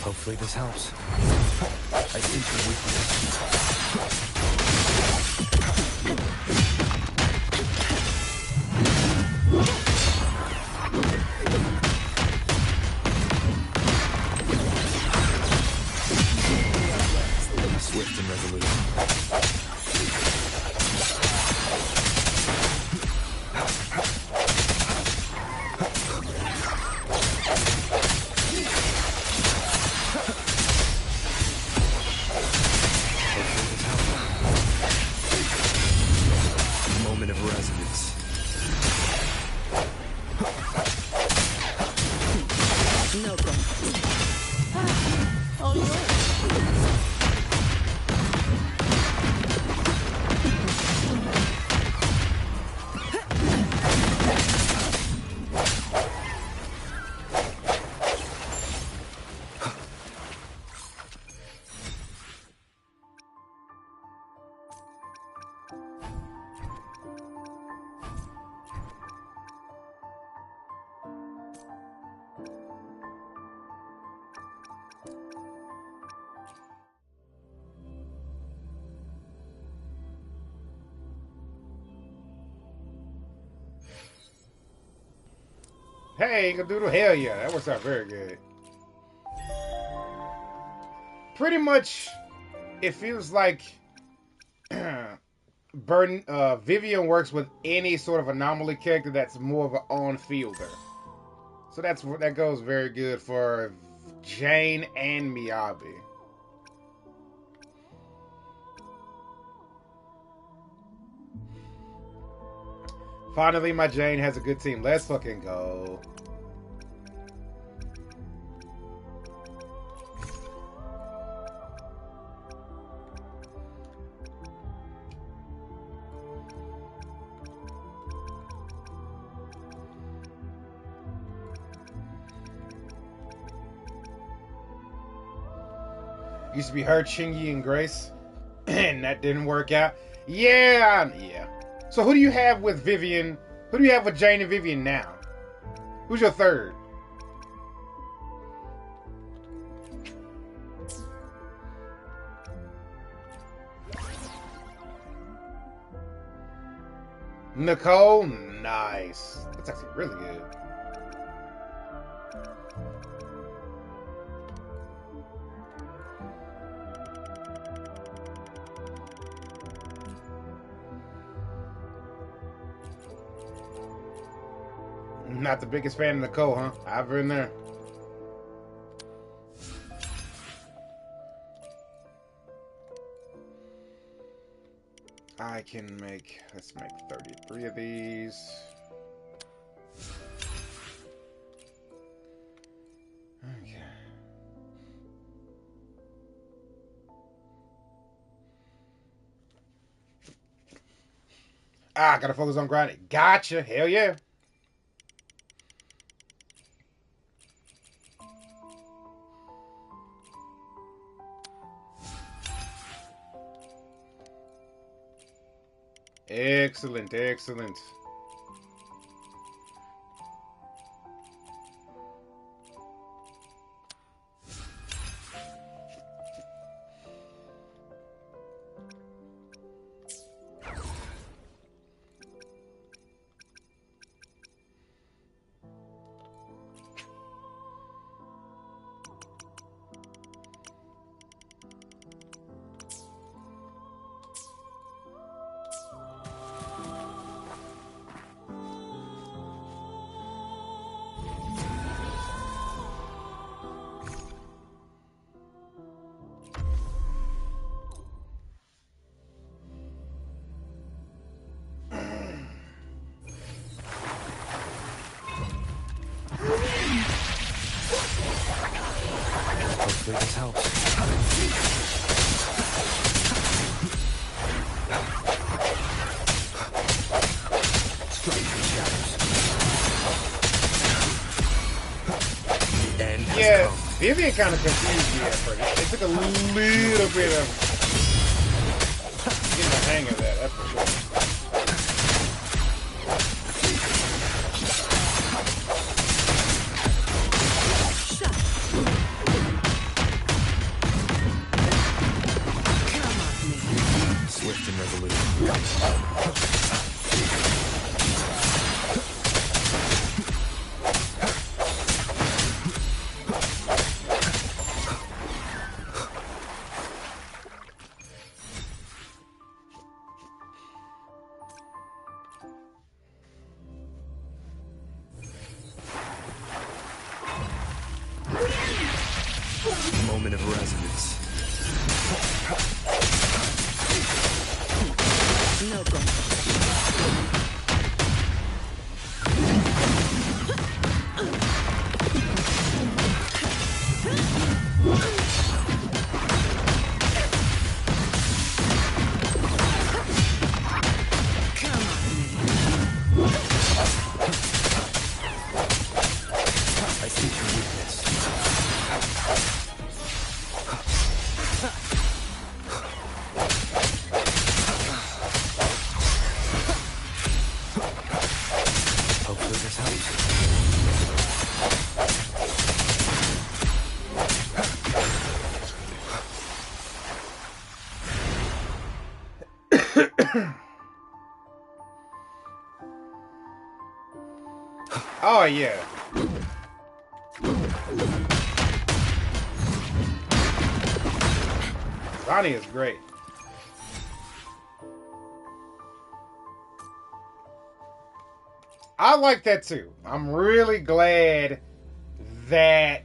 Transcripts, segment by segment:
Hopefully this helps. I think you're weakness. Swift and resolute. Moment of resonance. No go. All yours. Hey, Gadoodle, hell yeah, that works out very good. Pretty much, it feels like Vivian works with any sort of anomaly character that's more of an on-fielder. So that goes very good for Jane and Miyabi. Finally, my Jane has a good team. Let's fucking go. Used to be her, Chingy, and Grace, and that didn't work out. Yeah. So who do you have with Vivian? Who do you have with Jane and Vivian now? Who's your third? Nicole? Nice. That's actually really good. Not the biggest fan of Nicole, huh? I've been there. I can make, let's make 33 of these. Okay. Gotta focus on grinding. Gotcha. Hell yeah. Excellent, excellent. Hopefully this helps. Strike the shadows. The end has come. Vivian kind of confused me at first. It took a little bit of getting the hang of that, that's for sure. Swift and resolute. Moment of resonance. No go. I see your weakness. Hopefully this helps. Oh yeah. Ronnie is great. I like that too. I'm really glad that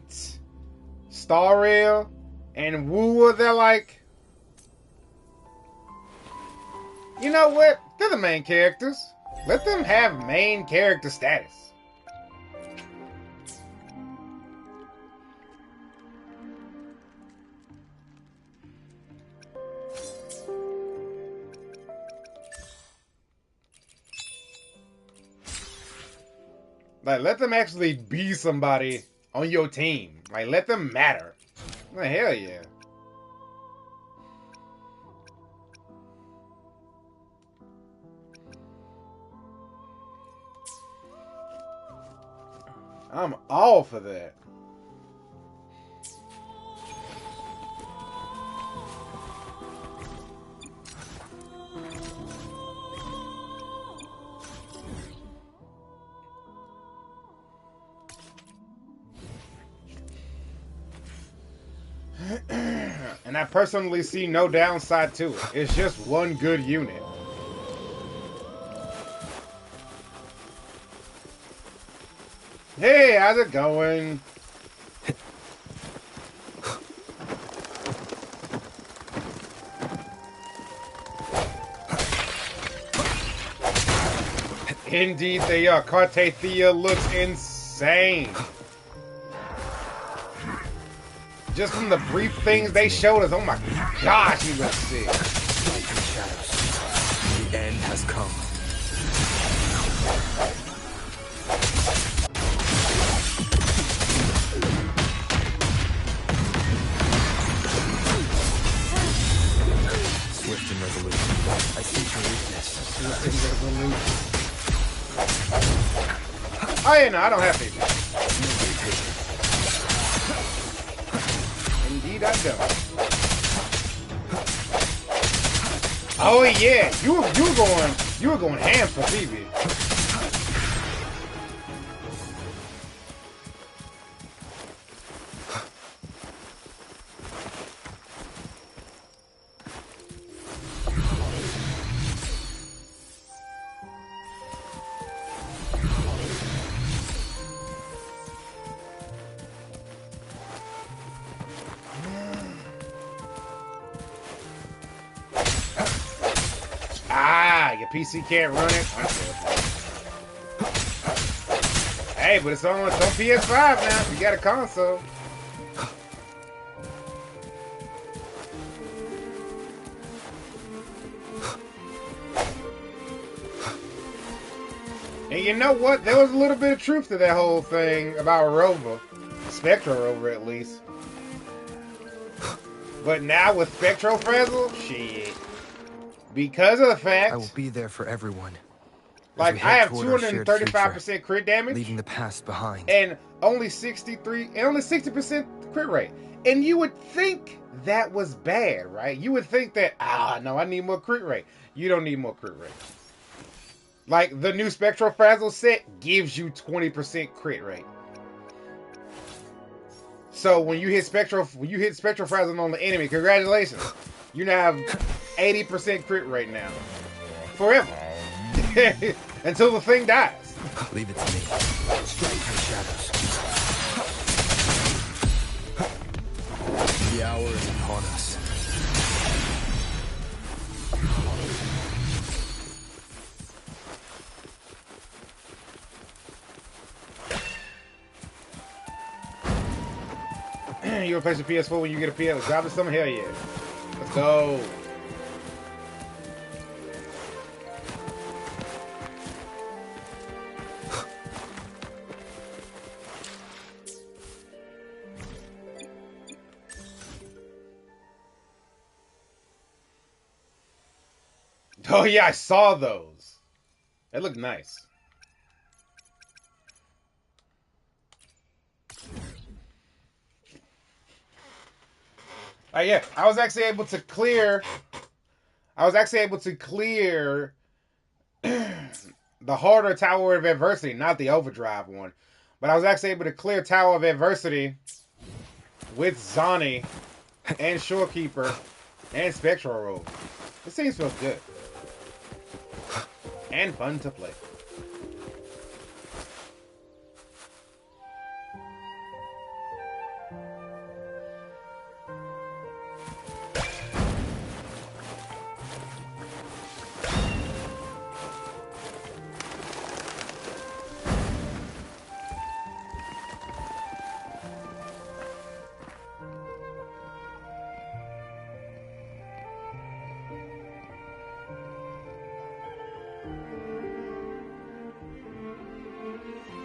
Starrail and WuWa, they're like, you know what? They're the main characters. Let them have main character status. Like, let them actually be somebody on your team. Like, let them matter. Well, hell yeah. I'm all for that. And I personally see no downside to it. It's just one good unit. Hey, how's it going? Indeed they are. Cartethyia looks insane. Just from the brief things they showed us, oh my gosh, he looks sick. Strike the shadows. The end has come. Swift and resolute. I see your weakness. Swift and resolute. Oh yeah, no, I don't have to. Indeed I don't. Oh yeah, you were going ham for Phoebe. Your PC can't run it. Hey, but it's on PS5 now. You got a console. And you know what? There was a little bit of truth to that whole thing about Rover. Spectro Rover, at least. But now with Spectro Frazzle, shit. Because of the fact... I will be there for everyone. Like, I have 235% crit damage. Leaving the past behind. And only 60% crit rate. And you would think that was bad, right? You would think that, no, I need more crit rate. You don't need more crit rate. Like, the new Spectro Frazzle set gives you 20% crit rate. So when you hit Spectro Frazzle on the enemy, congratulations. You now have 80% crit rate now. Forever. Until the thing dies. Leave it to me. Strike the shadows. The hour is upon us. You replace the PS4 when you get a PS. Drop it some? Hell yeah. Let's go. Oh yeah, I saw those. They look nice. Yeah, I was actually able to clear the harder Tower of Adversity, not the Overdrive one. But I was actually able to clear Tower of Adversity with Zani and Shorekeeper and Spectral Rogue. This thing feels good. And fun to play.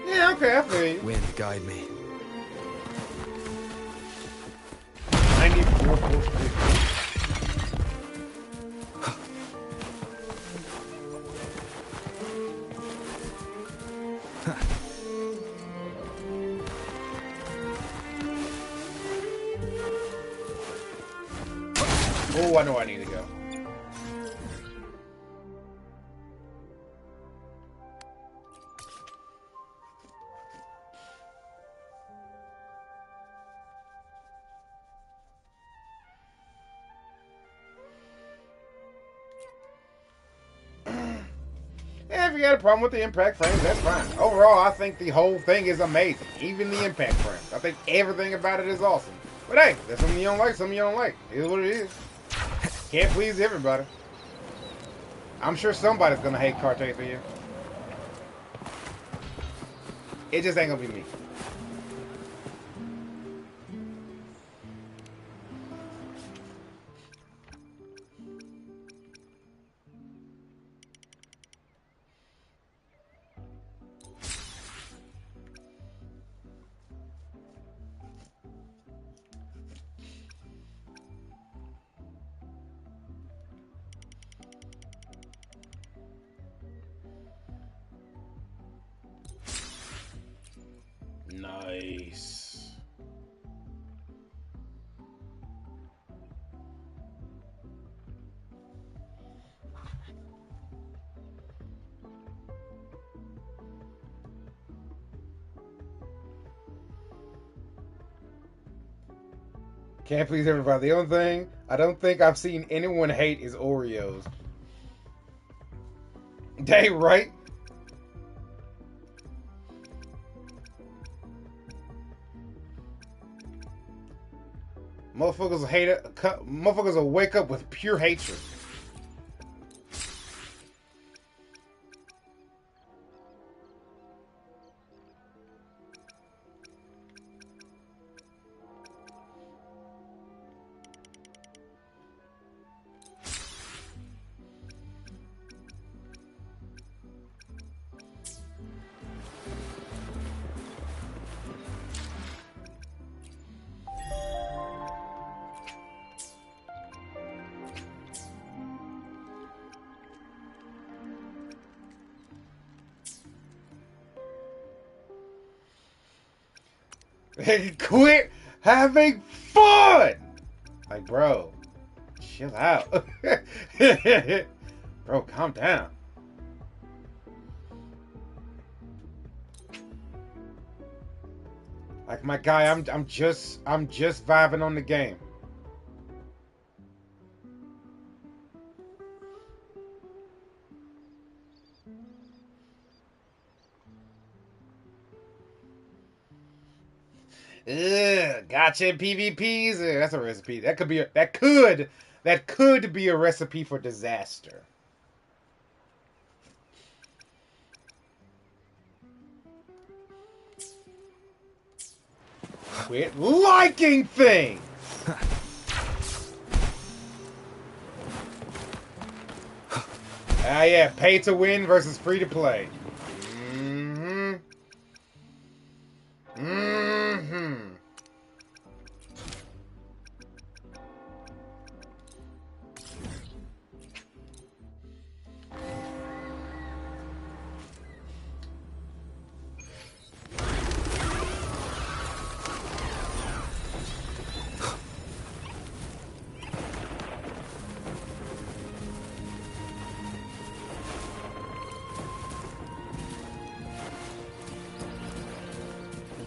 Yeah, okay, I feel you. Wind, guide me. 94 full speed. Oh, I know where I need to go. If you got a problem with the impact frames, that's fine. Overall, I think the whole thing is amazing. Even the impact frames. I think everything about it is awesome. But hey, there's something you don't like, something you don't like. It is what it is. Can't please everybody. I'm sure somebody's gonna hate Cartethyia. It just ain't gonna be me. Nice. Can't please everybody. The only thing I don't think I've seen anyone hate is Oreos. They right? Motherfuckers hate it. Motherfuckers will wake up with pure hatred. Quit having fun! Like, bro, chill out. Bro, calm down. Like, my guy, I'm just vibing on the game. Ugh, gotcha PvPs. That's a recipe. That could be a recipe for disaster. Quit liking things. Ah, yeah, pay to win versus free to play. Mm-hmm. Mm-hmm.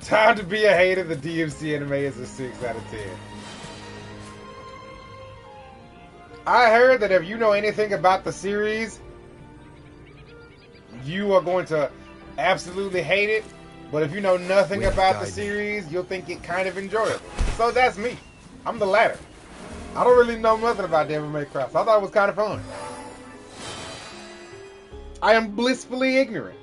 Time to be a hater. The DMC anime is a 6 out of 10. I heard that if you know anything about the series, you are going to absolutely hate it. But if you know nothing about the series, you'll think it kind of enjoyable. So that's me. I'm the latter. I don't really know nothing about Devil May Cry, so I thought it was kind of fun. I am blissfully ignorant.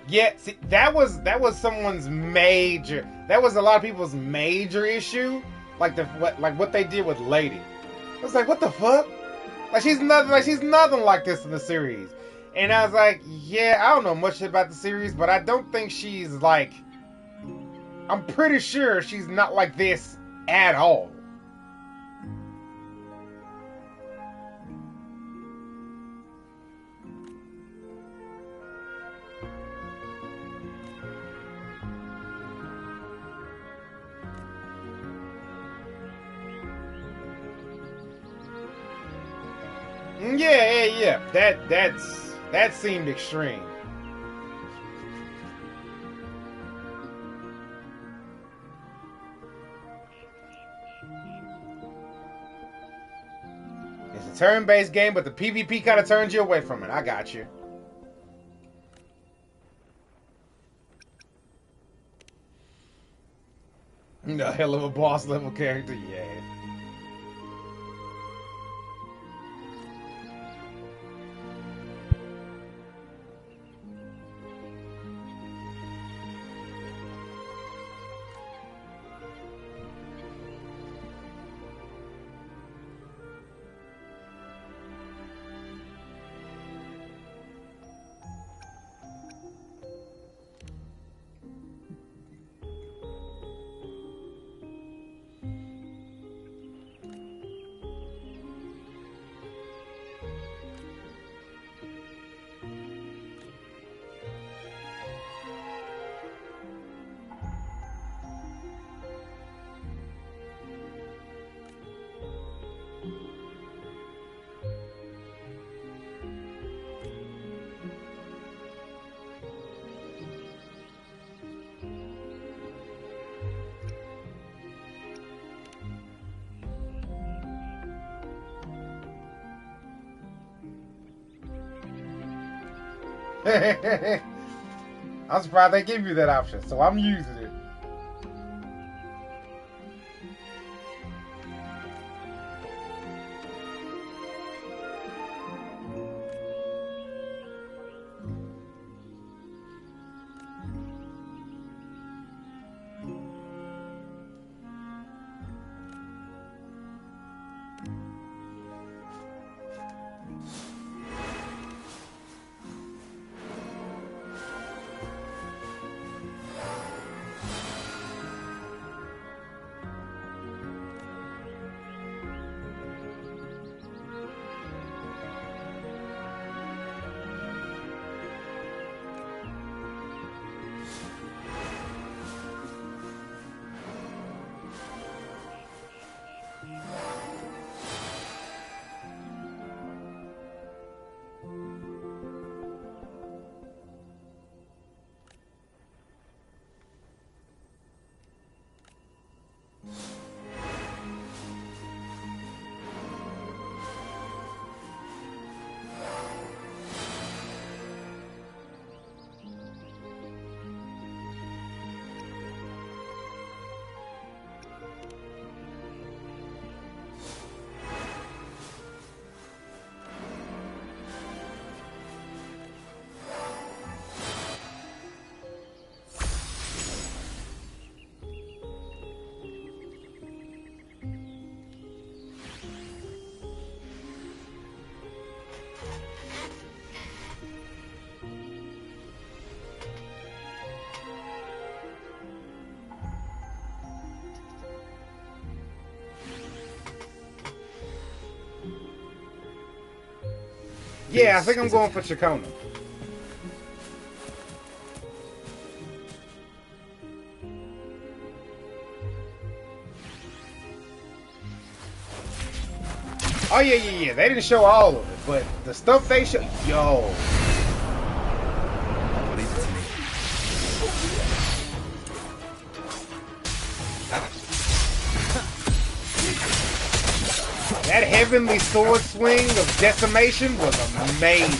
Yeah, see, that was someone's major. That was a lot of people's major issue, like what they did with Lady. I was like, what the fuck? Like she's nothing like this in the series. And I was like, yeah, I don't know much about the series, but I don't think she's like. I'm pretty sure she's not like this at all. Yeah. That seemed extreme. It's a turn-based game, but the PvP kind of turns you away from it. I got you. A hell of a boss level character, yeah. I'm surprised they give you that option, so I'm using it. Yeah, I think I'm going for Chacona. Oh yeah. They didn't show all of it, but the stuff they show, yo. Leave it to me. That heavenly sword swing of decimation was amazing.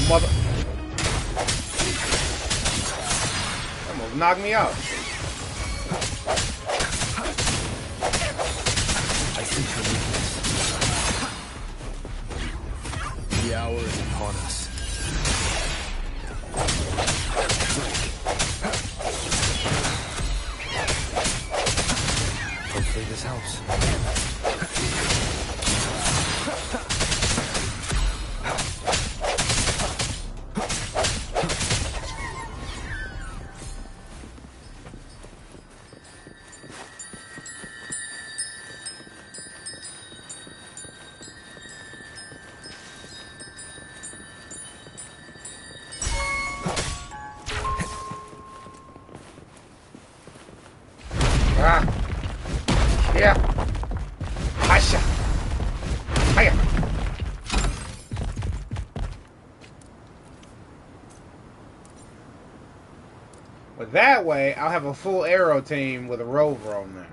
Mother, almost knocked me out. I sense your weakness. The hour is upon us. Hopefully this helps. Yeah. Asha. Hiya. But that way, I'll have a full arrow team with a rover on there.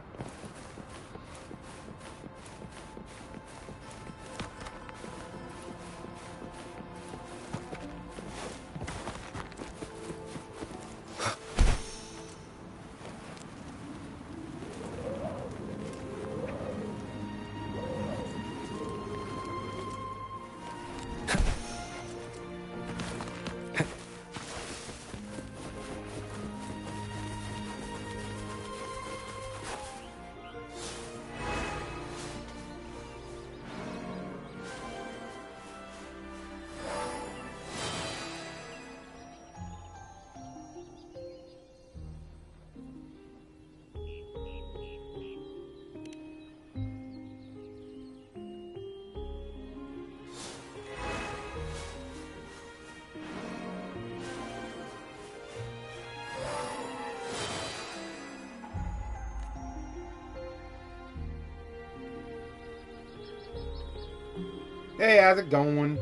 Hey, how's it going?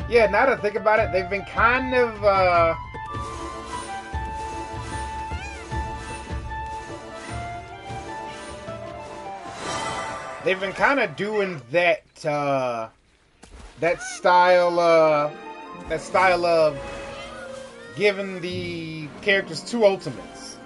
Yeah, now that I think about it, they've been kind of, doing that, that style of giving the characters two ultimates.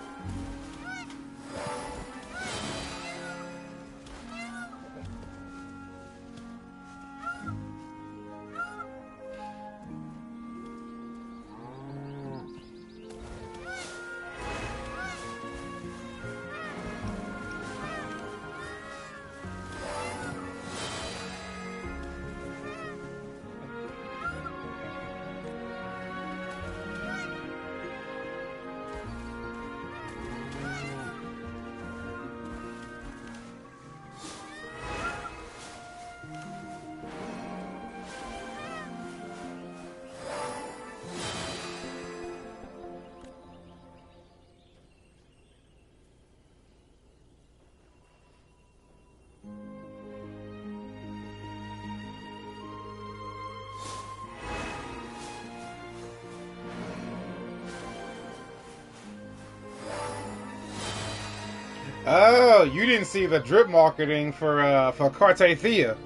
Oh, you didn't see the drip marketing for Cartethyia.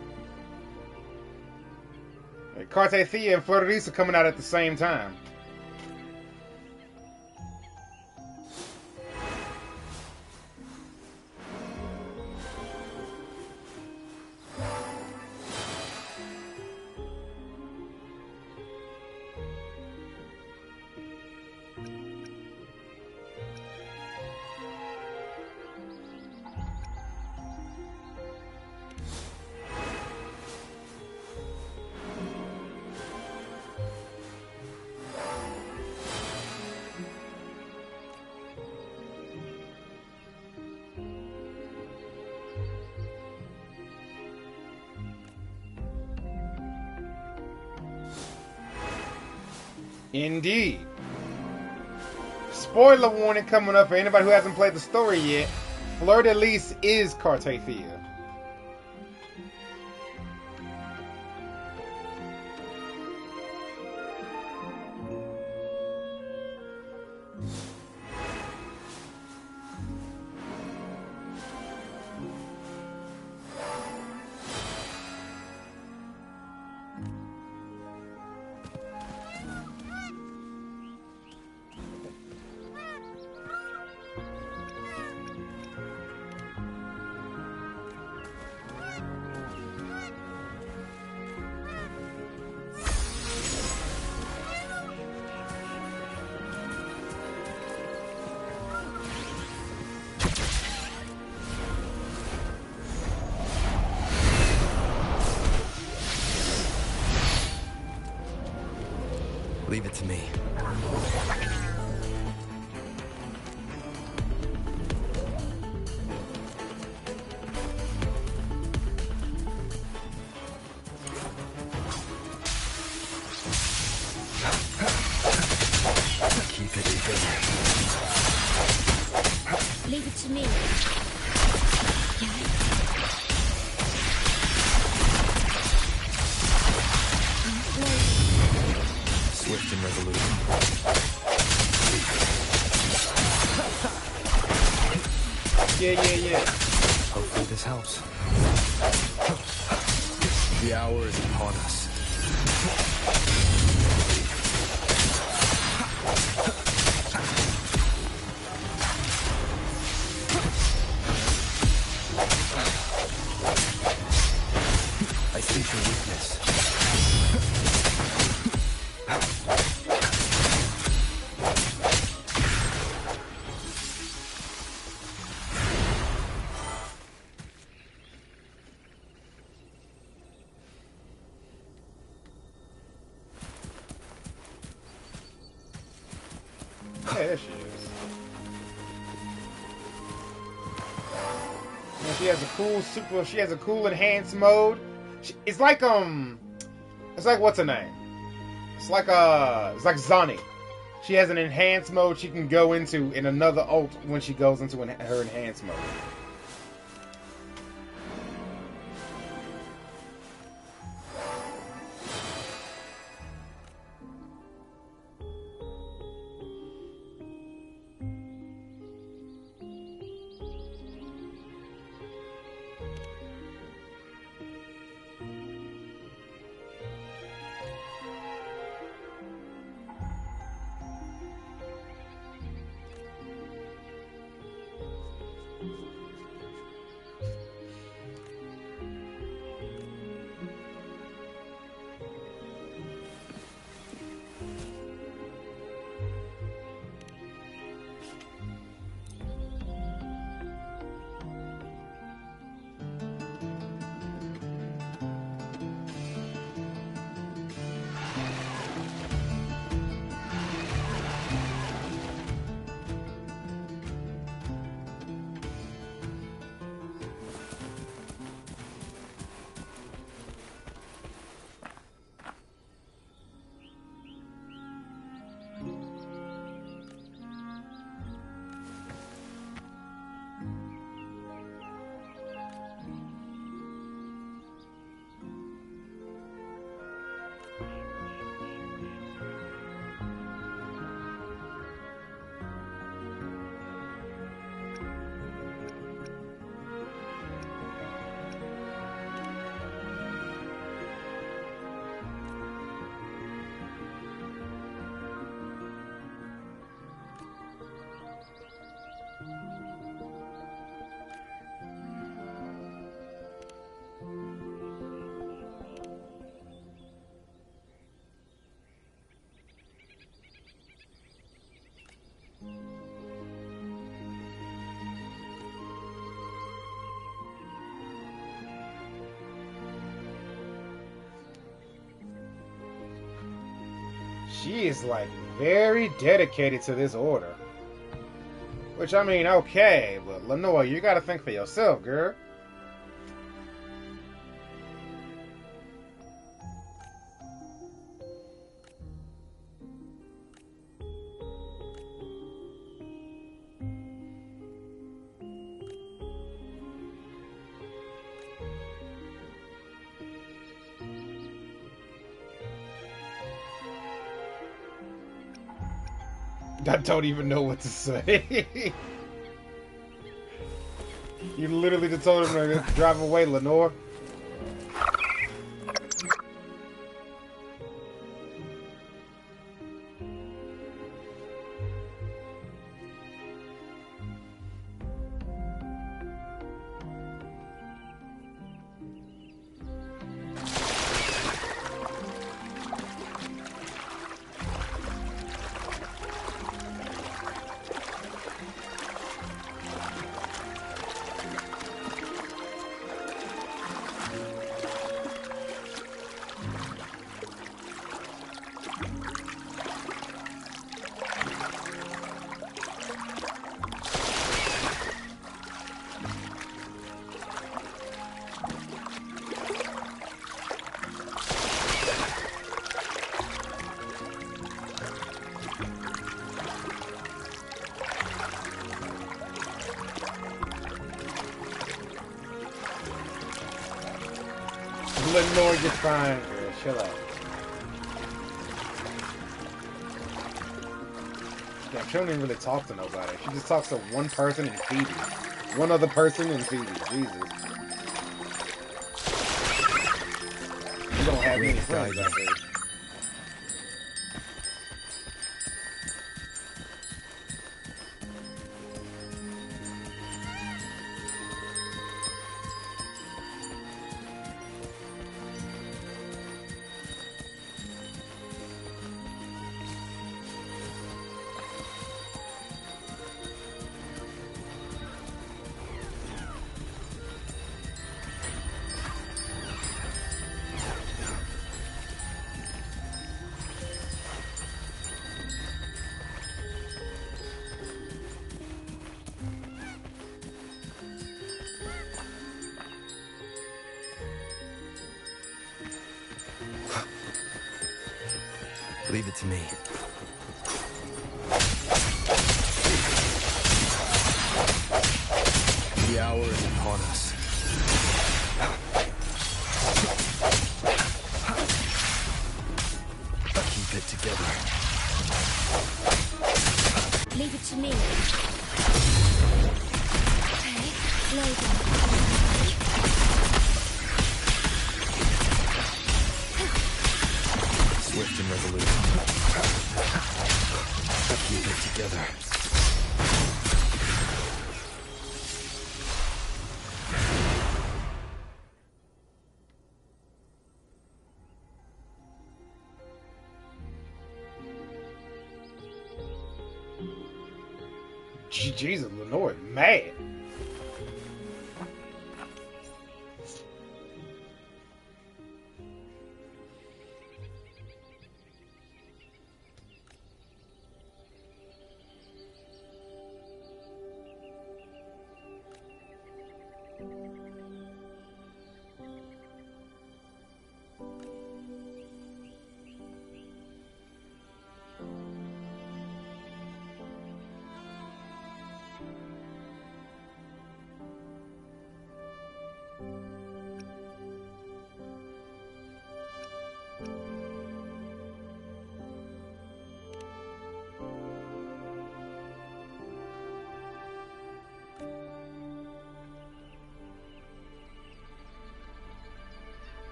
Cartethyia and Florida coming out at the same time. Indeed. Spoiler warning coming up for anybody who hasn't played the story yet. Fleur de Lis is Cartethyia. Leave it to me. Keep it together. Leave it to me. Swift and resolute. Yeah. Hopefully this helps. The hour is upon us. I sense your weakness. Yeah, there she is. And she has a cool super. She has a cool enhanced mode. It's like what's her name? It's like Zani. She has an enhanced mode she can go into in another ult when she goes into her enhanced mode. She is like very dedicated to this order. Which, I mean, okay, but Lenore, you gotta think for yourself, girl. I don't even know what to say. You literally just told him to drive away, Lenore. Lenore get fine, girl. Chill out. Yeah, she don't even really talk to nobody. She just talks to one person and Phoebe. One other person and Phoebe. Jesus. You don't have any friends out there. Leave it to me. The hour is upon us. Keep it together. Leave it to me. Okay, loading. Swift and resolute. Keep it together. Jesus, Lenore is mad.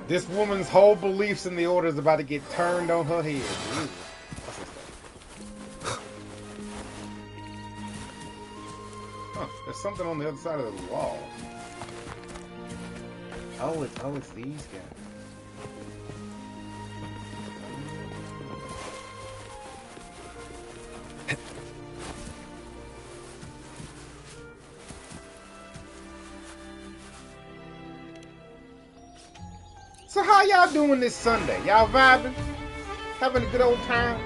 This woman's whole beliefs in the order is about to get turned on her head. Jesus. Huh. There's something on the other side of the wall. Oh, it's these guys. So how y'all doing this Sunday? Y'all vibing? Having a good old time?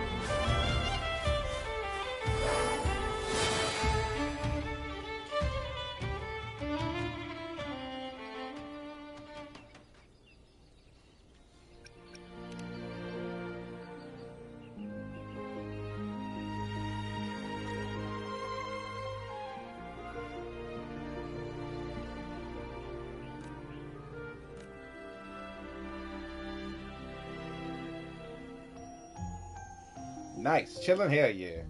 Nice. Chilling? Hell yeah.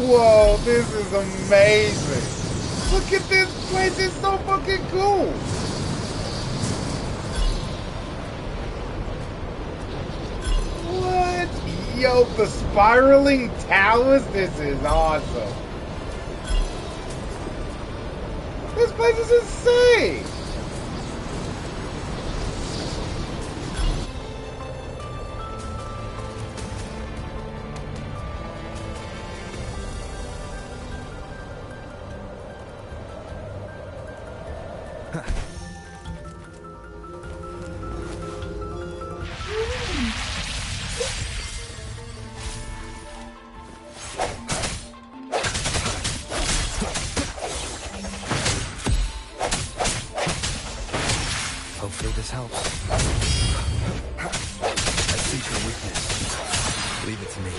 Whoa, this is amazing. Look at this place, it's so fucking cool. What? Yo, the spiraling towers, this is awesome. This place is insane. Hopefully this helps. I sense your weakness. Leave it to me.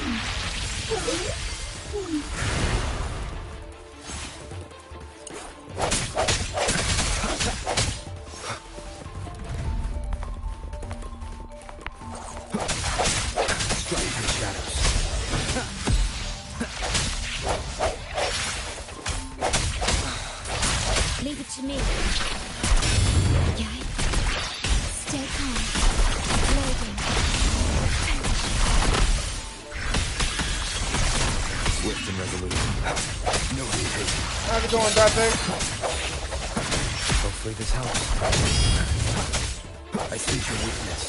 Strike through the shadows. Leave it to me. Okay? Stay calm. Loading. Swift and resolute. No hesitation. How's it going, Dante? Hopefully this helps. I sense your weakness.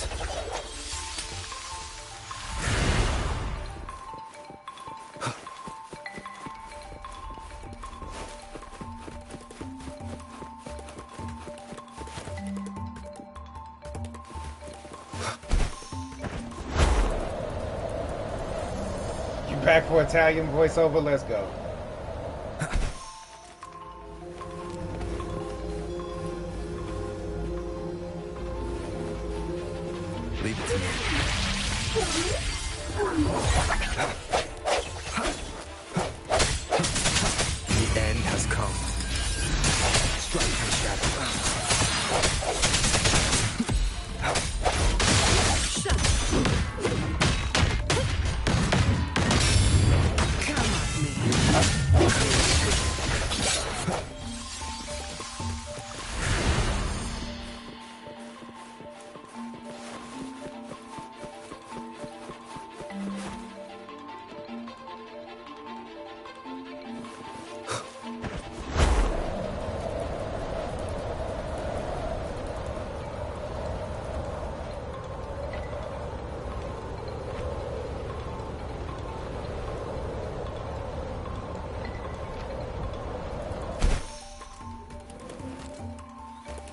Back for Italian voiceover, let's go.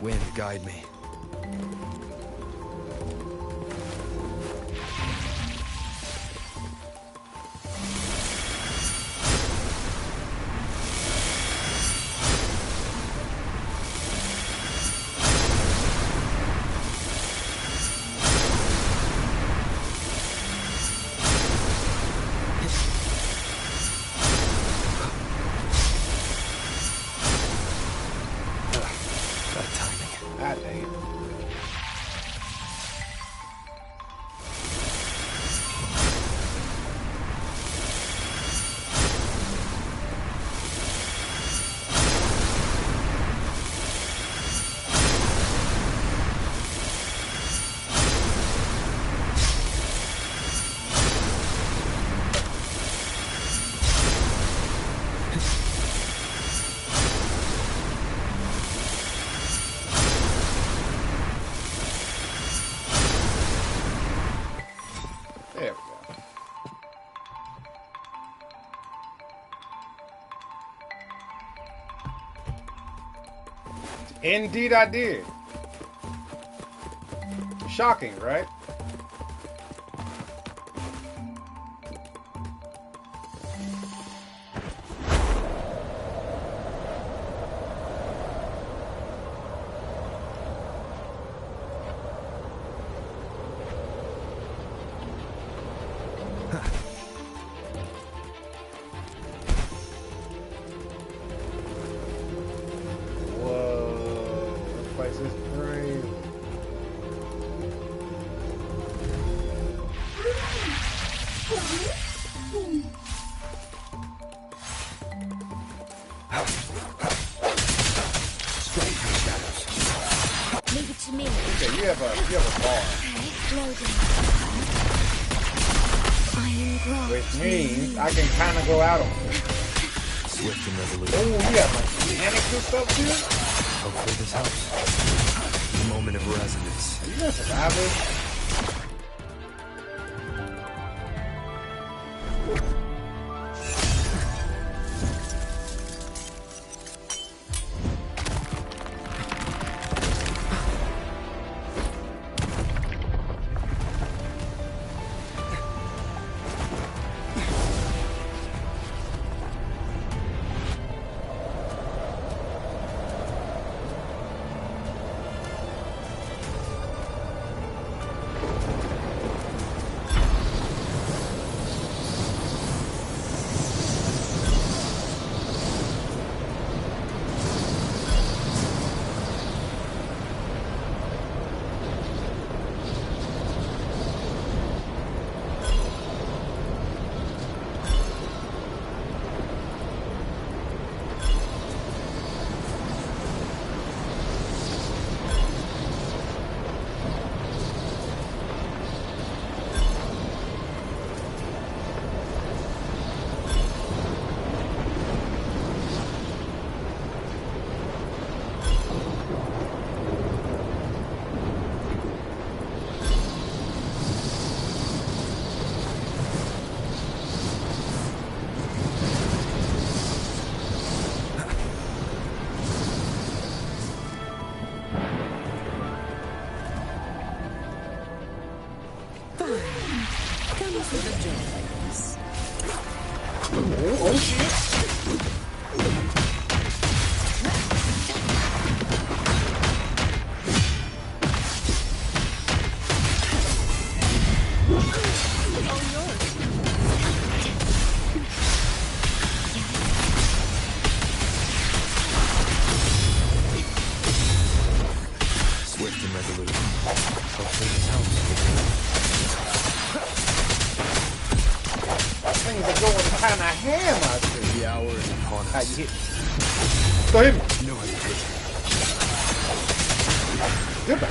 Wind, guide me. God dang it. There we go. Indeed I did. Shocking, right? Whoa, this place is crazy. Straight through shadows. Leave it to me. Okay, you have a bar, Okay, loading. Iron grasp. which means I can kind of go out on it. Swift and resolute. Oh, you have like mechanics and stuff too? Hopefully this helps. The moment of resonance. Are you gonna survive this? Oh shit! Swift and resolute. Hopefully this helps. Things are going kind of ham, I see. The hour is upon How us. you hit me? Go hit me. No hesitation. Goodbye.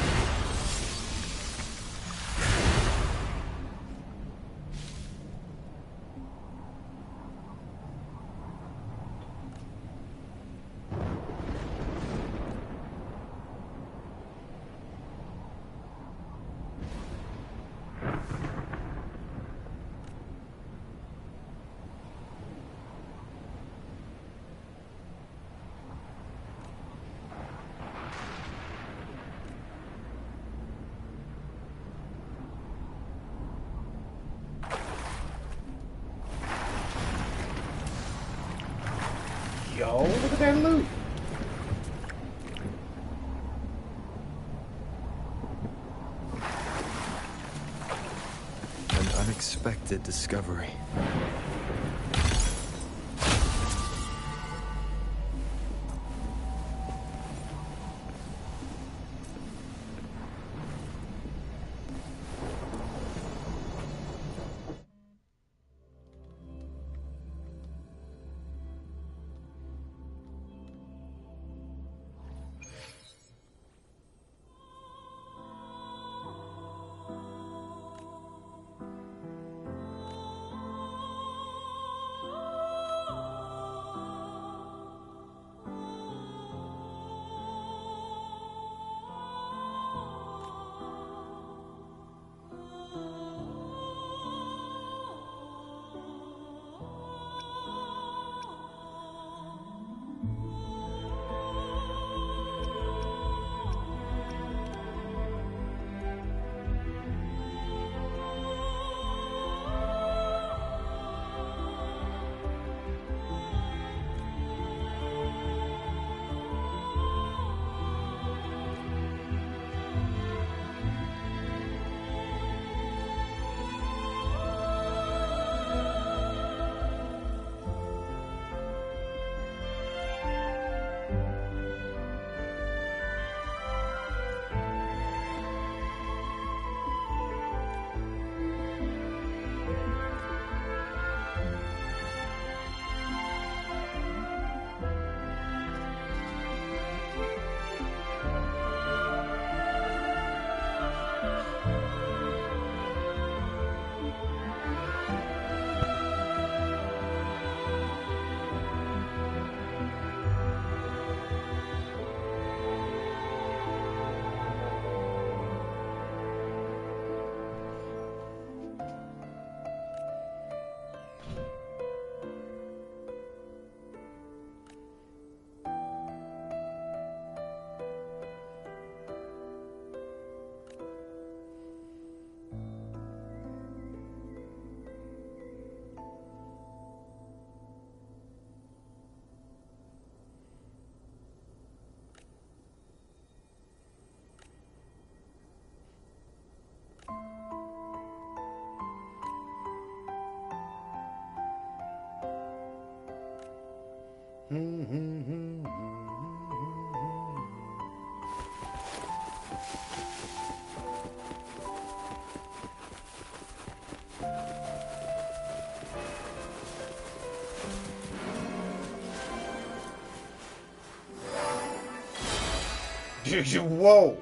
go. Look at that loot. An unexpected discovery. Whoa.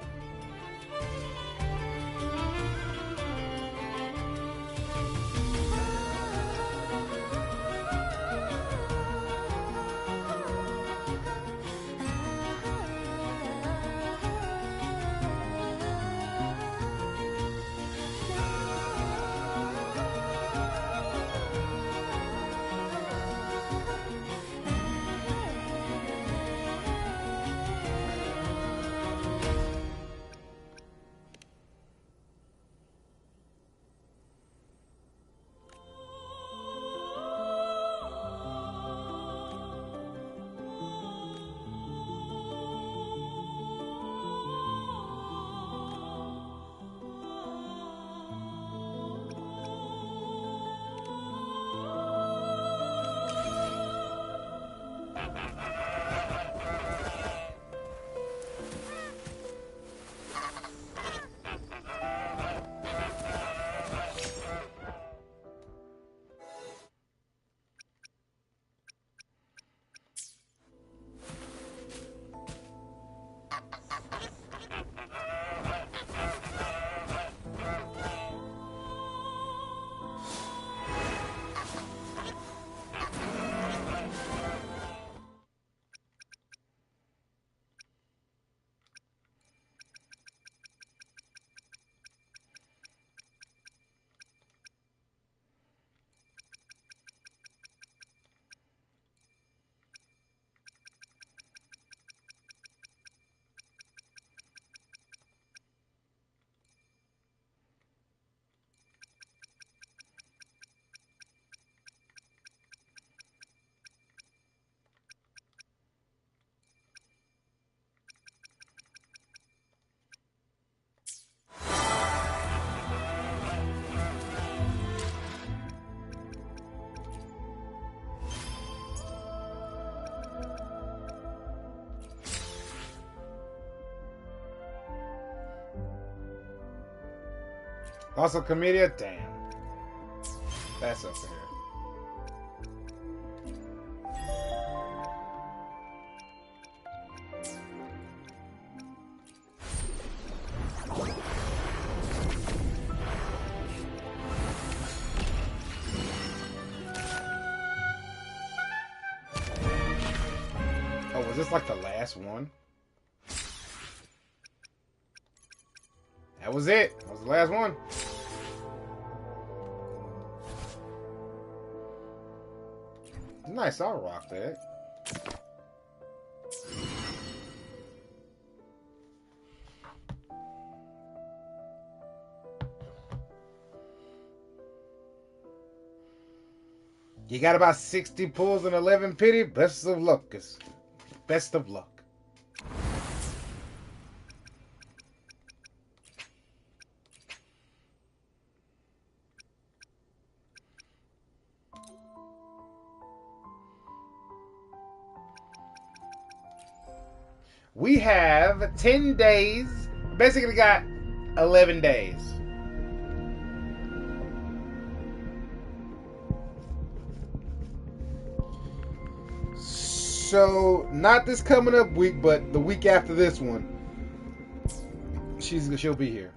Also, Comedia, damn. That's up here. Oh, was this like the last one? That was it. That was the last one. Nice, I'll rock that. You got about 60 pulls and 11 pity. Best of luck. Best of luck. We have 10 days. Basically got 11 days. So, not this coming up week, but the week after this one. She'll be here.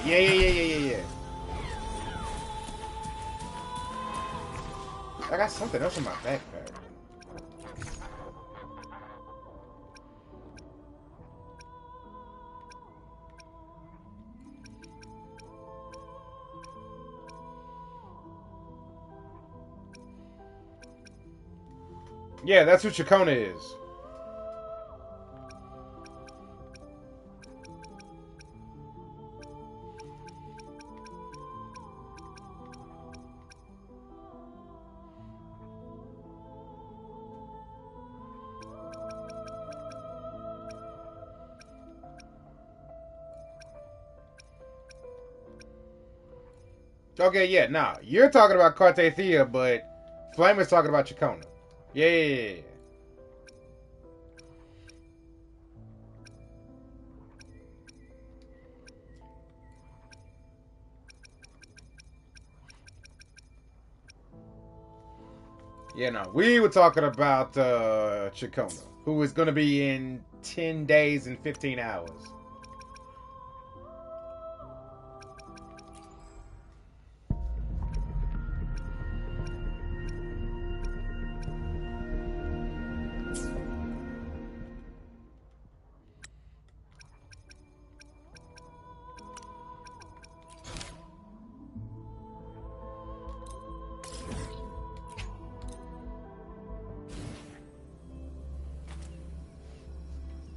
Yeah. I got something else in my backpack. Yeah, that's who Chacona is. Okay, yeah, nah. You're talking about Cartethyia, but Flame is talking about Chacona. Yeah. Yeah, no. We were talking about Chacona, who is going to be in 10 days and 15 hours.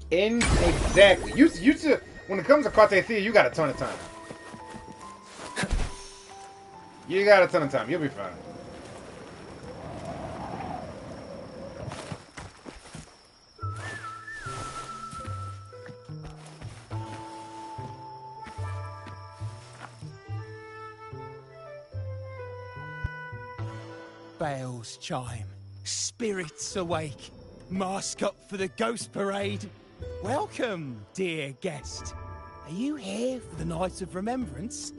Exactly. You should, when it comes to Cartethyia, you got a ton of time. You got a ton of time. You'll be fine. Bells chime, spirits awake, mask up for the ghost parade. Welcome, dear guest. Are you here for the Night of Remembrance?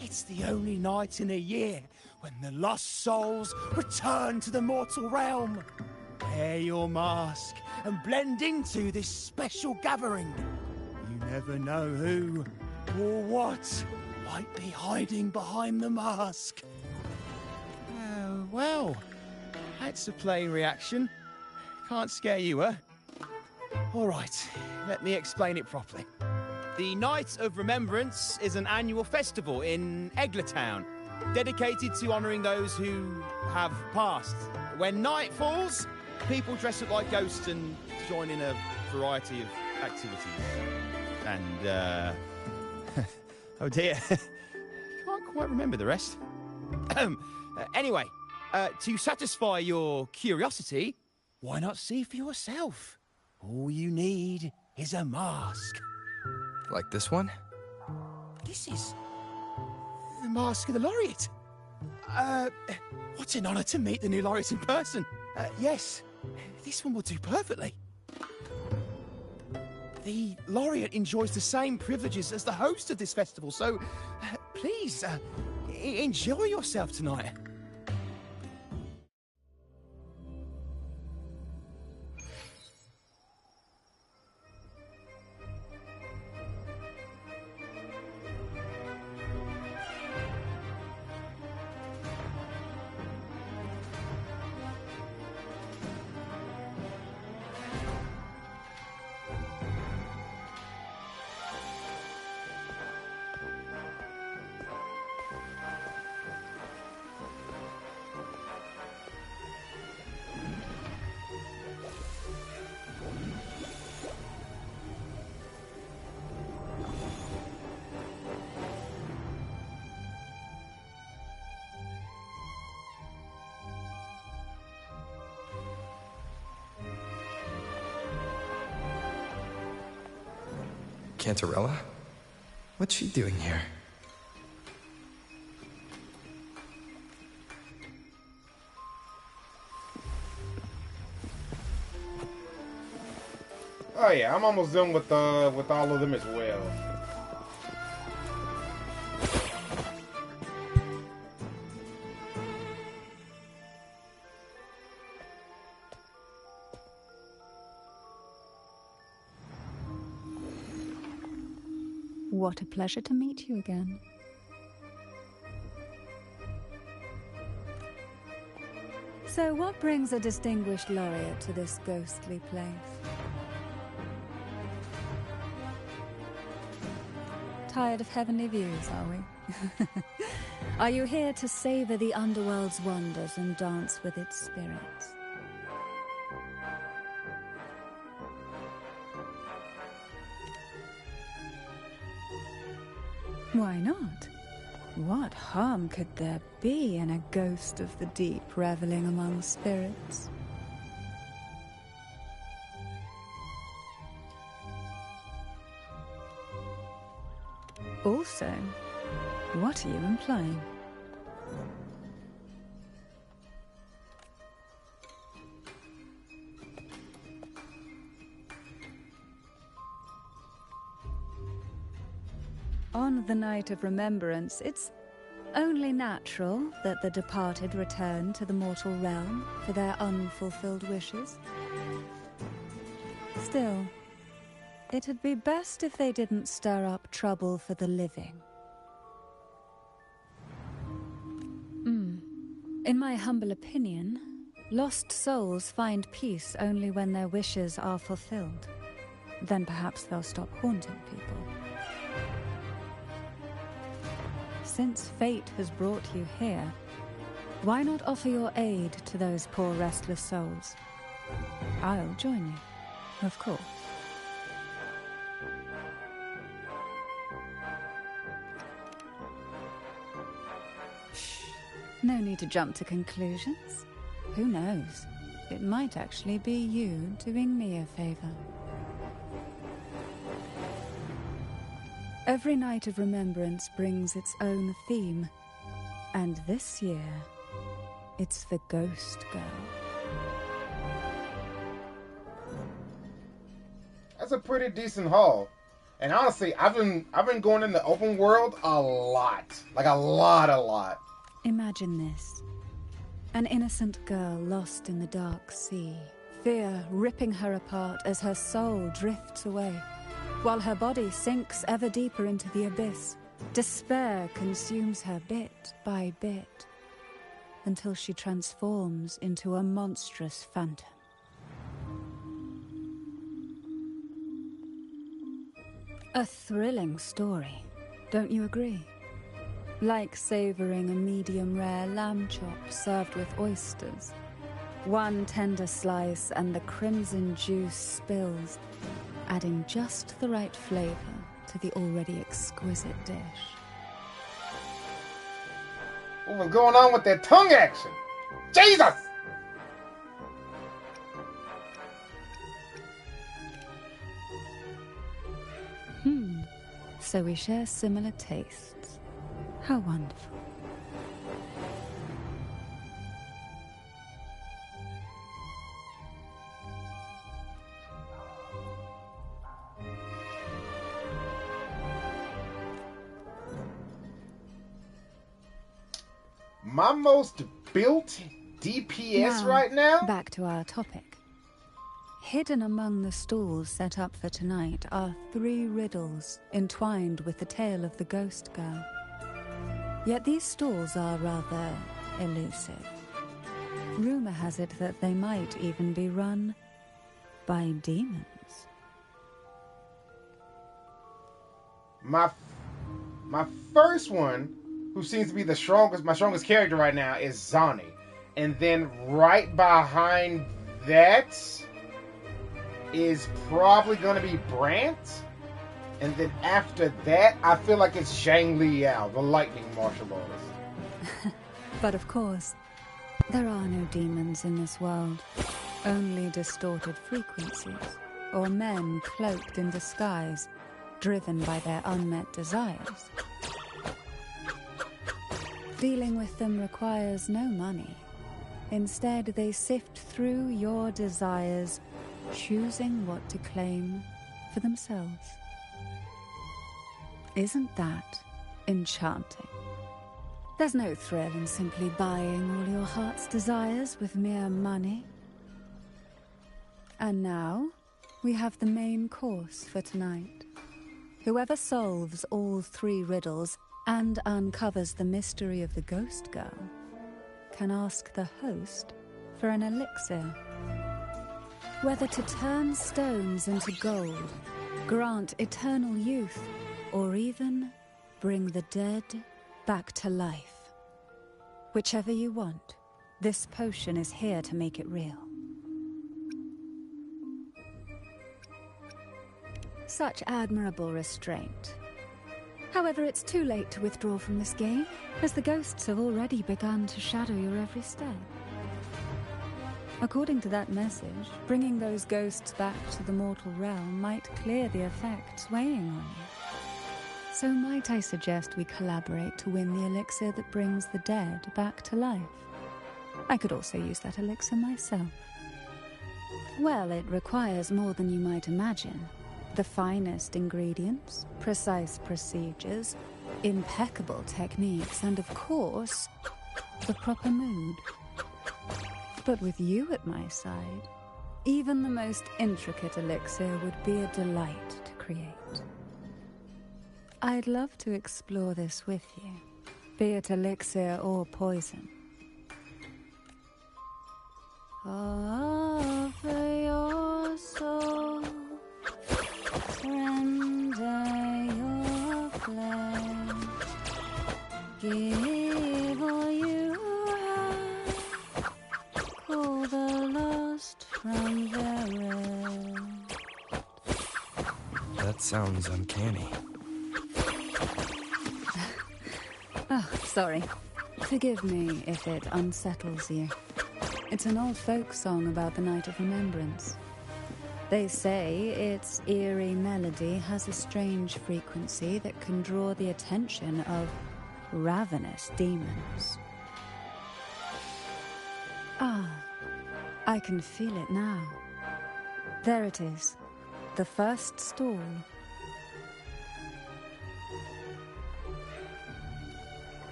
It's the only night in a year when the lost souls return to the mortal realm. Wear your mask and blend into this special gathering. You never know who or what might be hiding behind the mask. Well, that's a plain reaction. Can't scare you, huh? All right, let me explain it properly. The Night of Remembrance is an annual festival in Eglertown, dedicated to honouring those who have passed. When night falls, people dress up like ghosts and join in a variety of activities. And, oh dear, can't quite remember the rest. Anyway, to satisfy your curiosity, why not see for yourself? All you need is a mask. Like this one? This is the mask of the laureate. What an honor to meet the new laureate in person. Yes, this one will do perfectly. The laureate enjoys the same privileges as the host of this festival, so please enjoy yourself tonight. Cantarella? What's she doing here? Oh yeah, I'm almost done with all of them as well. What a pleasure to meet you again. So what brings a distinguished laureate to this ghostly place? Tired of heavenly views, are we? Are you here to savor the underworld's wonders and dance with its spirits? Why not? What harm could there be in a ghost of the deep reveling among spirits? Also, what are you implying? On the night of remembrance, it's only natural that the departed return to the mortal realm for their unfulfilled wishes. Still, it'd be best if they didn't stir up trouble for the living. In my humble opinion, lost souls find peace only when their wishes are fulfilled. Then perhaps they'll stop haunting people. Since fate has brought you here, why not offer your aid to those poor restless souls? I'll join you, of course. Shh. No need to jump to conclusions. Who knows? It might actually be you doing me a favor. Every night of remembrance brings its own theme, and this year, it's the Ghost Girl. That's a pretty decent haul. And honestly, I've been going in the open world a lot. Like a lot. Imagine this. An innocent girl lost in the dark sea, fear ripping her apart as her soul drifts away. While her body sinks ever deeper into the abyss, despair consumes her bit by bit, until she transforms into a monstrous phantom. A thrilling story, don't you agree? Like savoring a medium-rare lamb chop served with oysters. One tender slice and the crimson juice spills, adding just the right flavor to the already exquisite dish. What was going on with that tongue action? Jesus! So we share similar tastes. How wonderful. My most built DPS right now? Back to our topic. Hidden among the stalls set up for tonight are 3 riddles entwined with the tale of the ghost girl. Yet these stalls are rather elusive. Rumor has it that they might even be run by demons. My first one, who seems to be my strongest character right now, is Zani. And then right behind that is probably going to be Brant. And then after that, I feel like it's Zhang Liao, the lightning martial artist. But of course, there are no demons in this world. Only distorted frequencies, or men cloaked in disguise, driven by their unmet desires. Dealing with them requires no money. Instead, they sift through your desires, choosing what to claim for themselves. Isn't that enchanting? There's no thrill in simply buying all your heart's desires with mere money. And now, we have the main course for tonight. Whoever solves all 3 riddles and uncovers the mystery of the ghost girl can ask the host for an elixir. Whether to turn stones into gold, grant eternal youth, or even bring the dead back to life. Whichever you want, this potion is here to make it real. Such admirable restraint. However, it's too late to withdraw from this game, as the ghosts have already begun to shadow your every step. According to that message, bringing those ghosts back to the mortal realm might clear the effects weighing on you. So might I suggest we collaborate to win the elixir that brings the dead back to life? I could also use that elixir myself. Well, it requires more than you might imagine. The finest ingredients, precise procedures, impeccable techniques, and of course, the proper mood. But with you at my side, even the most intricate elixir would be a delight to create. I'd love to explore this with you, be it elixir or poison. Offer your soul, surrender your flesh, give all you have, call the lost from their rest. That sounds uncanny. Oh, sorry. Forgive me if it unsettles you. It's an old folk song about the Night of Remembrance. They say its eerie melody has a strange frequency that can draw the attention of ravenous demons. Ah, I can feel it now. There it is, the first stall.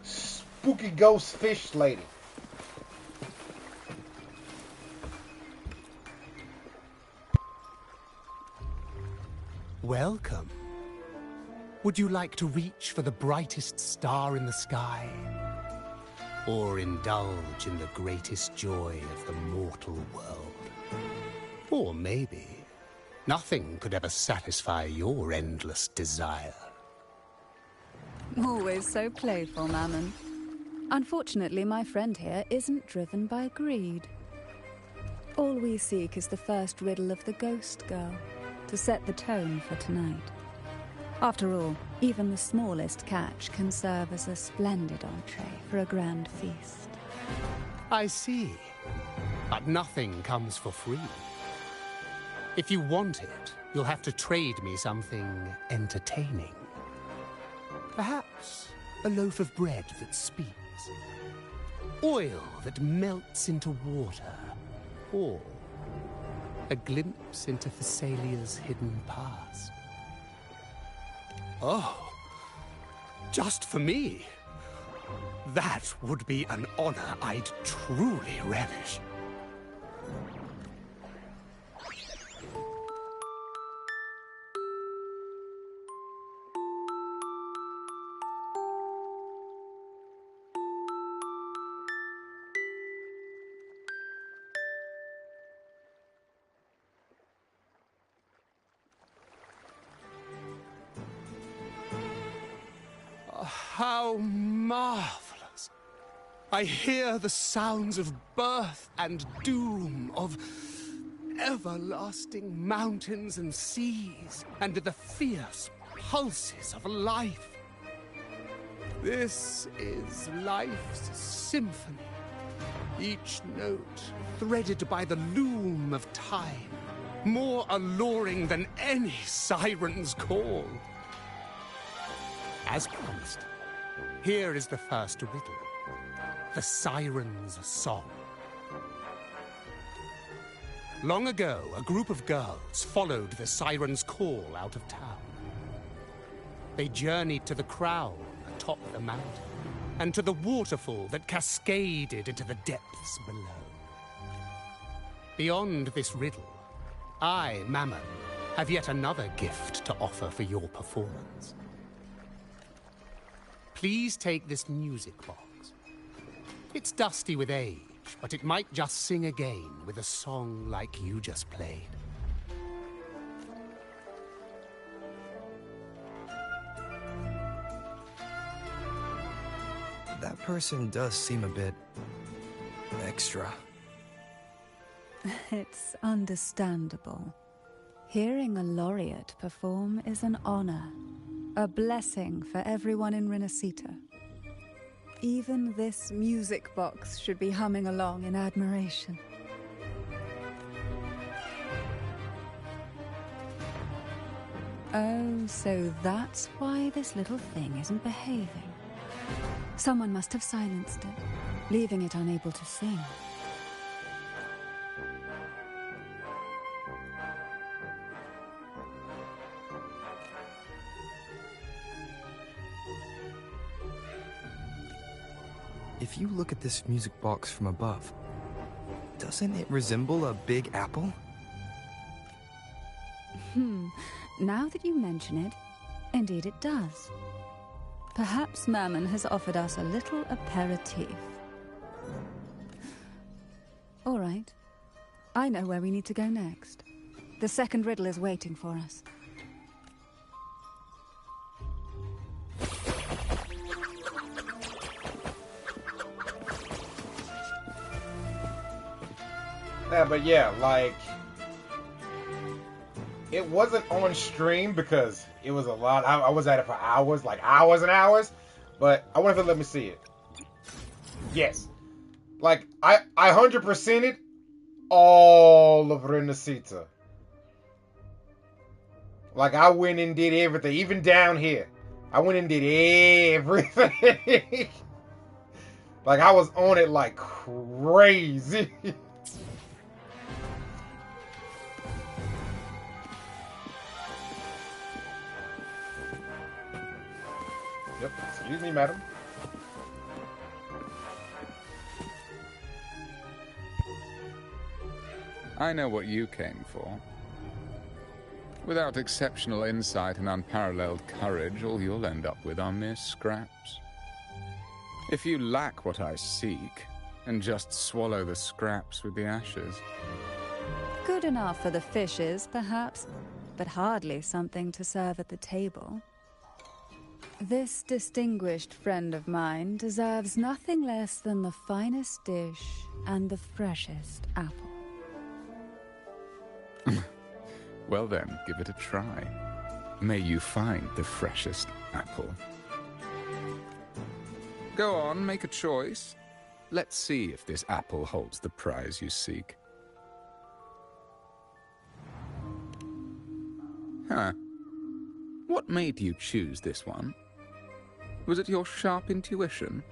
Spooky ghost fish lady. Welcome. Would you like to reach for the brightest star in the sky? Or indulge in the greatest joy of the mortal world? Or maybe nothing could ever satisfy your endless desire. Always so playful, Mammon. Unfortunately, my friend here isn't driven by greed. All we seek is the first riddle of the ghost girl, to set the tone for tonight. After all, even the smallest catch can serve as a splendid entree for a grand feast. I see. But nothing comes for free. If you want it, you'll have to trade me something entertaining. Perhaps a loaf of bread that speaks. Oil that melts into water. Or a glimpse into Thessalia's hidden past. Oh, just for me? That would be an honor I'd truly relish. How marvelous! I hear the sounds of birth and doom, of everlasting mountains and seas, and the fierce pulses of life. This is life's symphony, each note threaded by the loom of time, more alluring than any siren's call. As promised, here is the first riddle, the Siren's Song. Long ago, a group of girls followed the Siren's call out of town. They journeyed to the crown atop the mountain, and to the waterfall that cascaded into the depths below. Beyond this riddle, I, Mammon, have yet another gift to offer for your performance. Please take this music box. It's dusty with age, but it might just sing again with a song like you just played. That person does seem a bit extra. It's understandable. Hearing a laureate perform is an honor, a blessing for everyone in Renacita. Even this music box should be humming along in admiration. Oh, so that's why this little thing isn't behaving. Someone must have silenced it, leaving it unable to sing. If you look at this music box from above, doesn't it resemble a big apple? Now that you mention it, indeed it does. Perhaps Mammon has offered us a little aperitif. All right. I know where we need to go next. The second riddle is waiting for us. Yeah, but yeah, like, it wasn't on stream because it was a lot. I was at it for hours, like hours and hours, but I wonder if they'll let me see it. Yes. Like, I 100%ed all of Renacita. Like, I went and did everything, even down here. I went and did everything. Like, I was on it like crazy. Yep, excuse me, madam. I know what you came for. Without exceptional insight and unparalleled courage, all you'll end up with are mere scraps. If you lack what I seek, and just swallow the scraps with the ashes. Good enough for the fishes, perhaps, but hardly something to serve at the table. This distinguished friend of mine deserves nothing less than the finest dish and the freshest apple. Well then, give it a try. May you find the freshest apple. Go on, make a choice. Let's see if this apple holds the prize you seek. Huh. What made you choose this one? Was it your sharp intuition,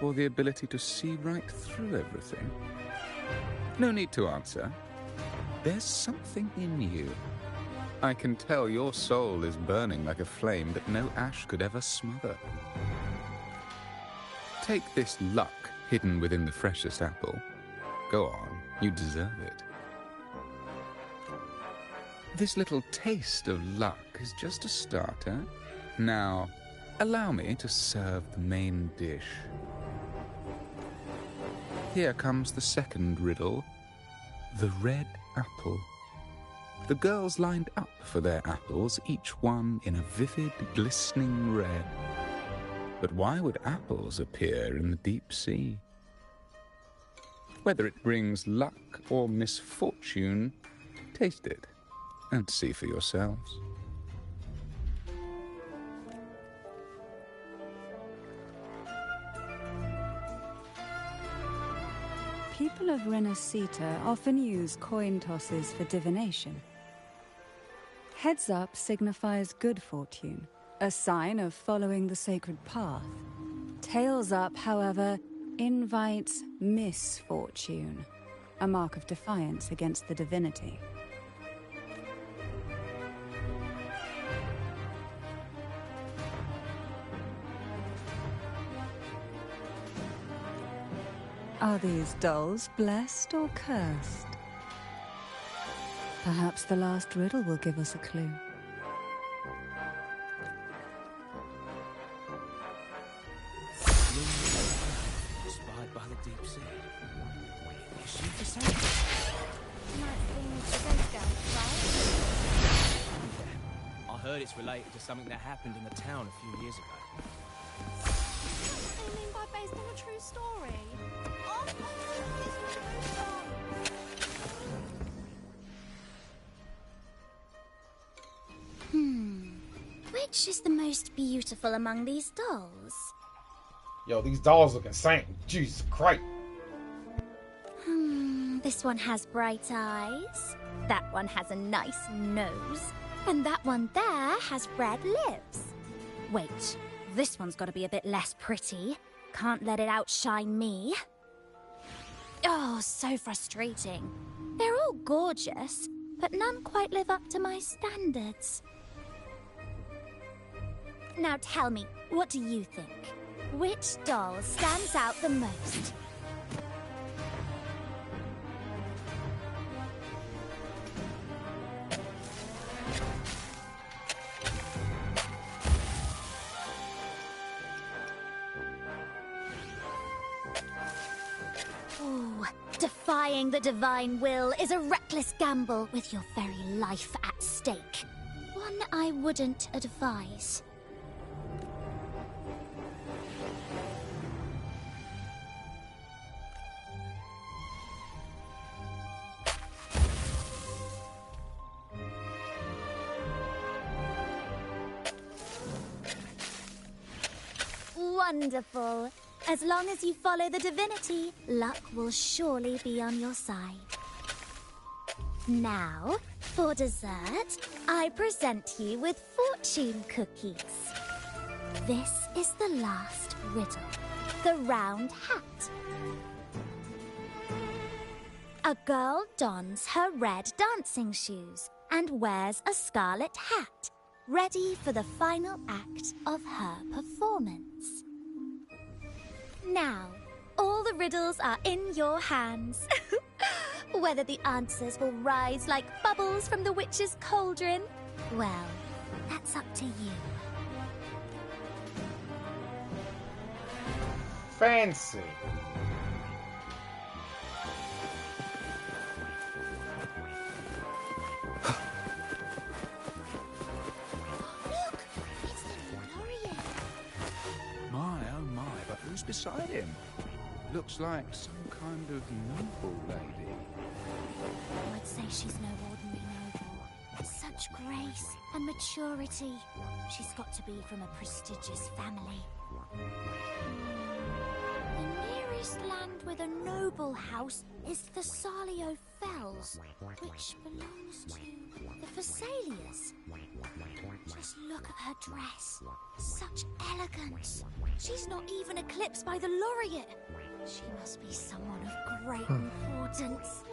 or the ability to see right through everything? No need to answer. There's something in you. I can tell your soul is burning like a flame that no ash could ever smother. Take this luck hidden within the freshest apple. Go on, you deserve it. This little taste of luck is just a starter. Now, allow me to serve the main dish. Here comes the second riddle. The red apple. The girls lined up for their apples, each one in a vivid, glistening red. But why would apples appear in the deep sea? Whether it brings luck or misfortune, taste it and see for yourselves. People of Renacita often use coin tosses for divination. Heads up signifies good fortune, a sign of following the sacred path. Tails up, however, invites misfortune, a mark of defiance against the divinity. Are these dolls blessed or cursed? Perhaps the last riddle will give us a clue. Inspired by the deep sea. Is she the same? Nice thing with the ghost girls, right? Yeah. I heard it's related to something that happened in the town a few years ago. What do you mean by based on a true story? Oh, which is the most beautiful among these dolls? Yo, these dolls look insane. Jesus Christ. This one has bright eyes. That one has a nice nose. And that one there has red lips. Wait, this one's got to be a bit less pretty. Can't let it outshine me. Oh, so frustrating. They're all gorgeous, but none quite live up to my standards. Now tell me, what do you think? Which doll stands out the most? Ooh, defying the divine will is a reckless gamble with your very life at stake. One I wouldn't advise. Wonderful. As long as you follow the divinity, luck will surely be on your side. Now, for dessert, I present you with fortune cookies. This is the last riddle. The round hat. A girl dons her red dancing shoes and wears a scarlet hat, ready for the final act of her performance. Now, all the riddles are in your hands. Whether the answers will rise like bubbles from the witch's cauldron, well, that's up to you. Fancy. Look! It's the Florian. My, oh my, but who's beside him? Looks like some kind of noble lady. I'd say she's no ordinary noble. Such grace and maturity. She's got to be from a prestigious family. The nearest land with a noble house is the Salio Fells, which belongs to the Phassalias. Just look at her dress. Such elegance. She's not even eclipsed by the laureate. She must be someone of great importance.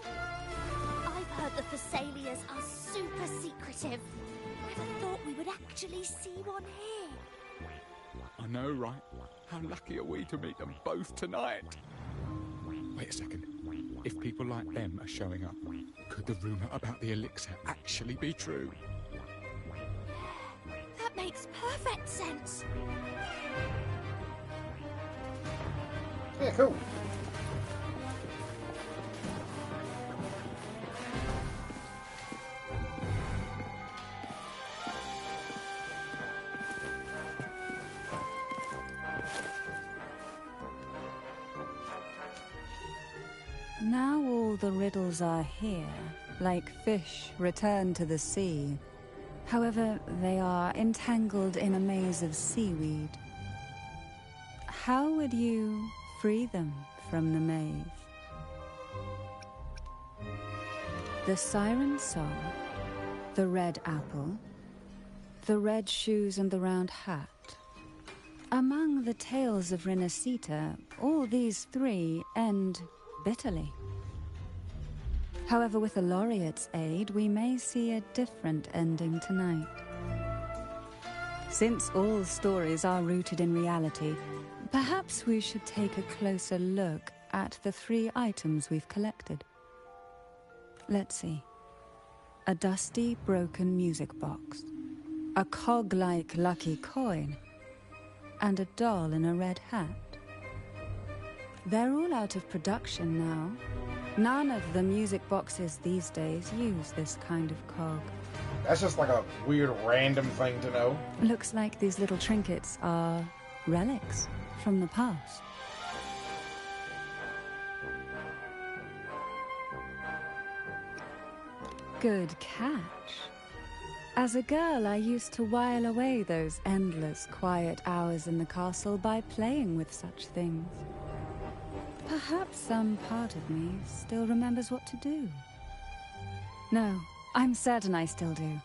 I've heard the Phassalias are super secretive. Never thought we would actually see one here. I know, right? How lucky are we to meet them both tonight? Wait a second. If people like them are showing up, could the rumor about the elixir actually be true? That makes perfect sense. Yeah, cool. Now all the riddles are here, like fish returned to the sea. However, they are entangled in a maze of seaweed. How would you free them from the maze? The siren song, the red apple, the red shoes and the round hat. Among the tales of Renacita, all these three end bitterly. However, with the laureate's aid, we may see a different ending tonight. Since all stories are rooted in reality, perhaps we should take a closer look at the three items we've collected. Let's see. A dusty, broken music box, a cog-like lucky coin, and a doll in a red hat. They're all out of production now. None of the music boxes these days use this kind of cog. That's just like a weird random thing to know. Looks like these little trinkets are relics from the past. Good catch. As a girl, I used to while away those endless, quiet hours in the castle by playing with such things. Perhaps some part of me still remembers what to do. No, I'm certain I still do.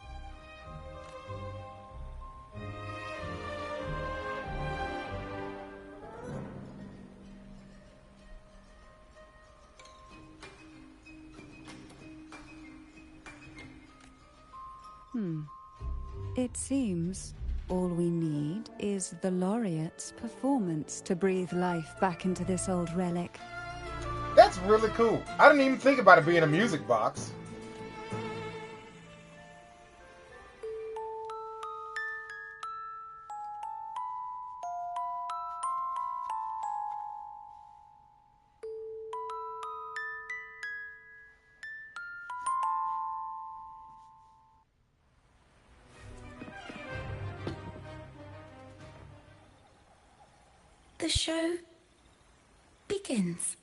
It seems all we need is the laureate's performance to breathe life back into this old relic. That's really cool. I didn't even think about it being a music box. The show begins.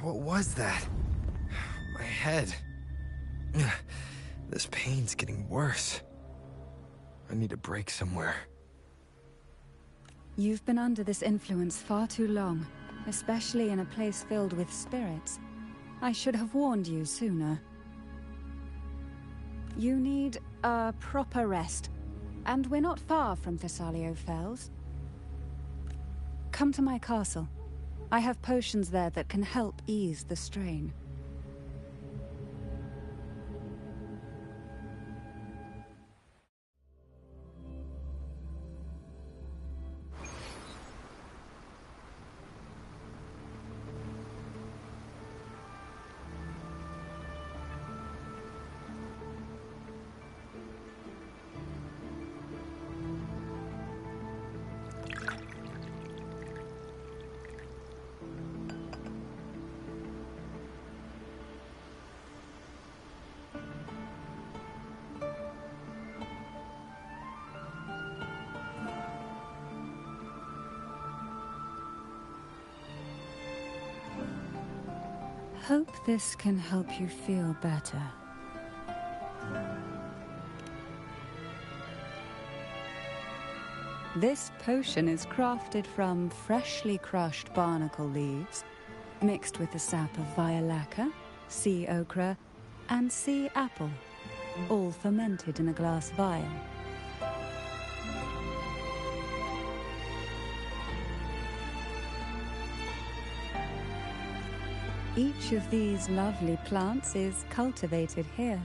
What was that? My head. This pain's getting worse. I need a break somewhere. You've been under this influence far too long, especially in a place filled with spirits. I should have warned you sooner. You need a proper rest, and we're not far from Thessalio Fells. Come to my castle. I have potions there that can help ease the strain. Hope this can help you feel better. This potion is crafted from freshly crushed barnacle leaves, mixed with the sap of violaca, sea ochre, and sea apple, all fermented in a glass vial. Each of these lovely plants is cultivated here,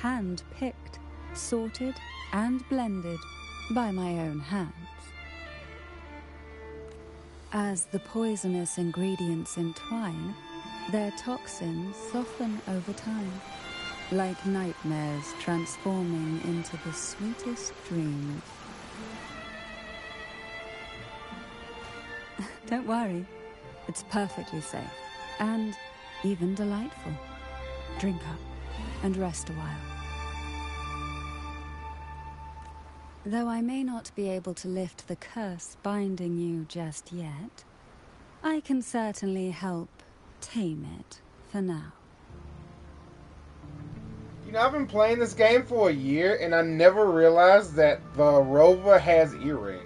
hand-picked, sorted, and blended by my own hands. As the poisonous ingredients entwine, their toxins soften over time, like nightmares transforming into the sweetest dreams. Don't worry, it's perfectly safe. And even delightful. Drink up and rest a while. Though I may not be able to lift the curse binding you just yet, I can certainly help tame it for now. You know, I've been playing this game for a year, and I never realized that the Rover has earrings.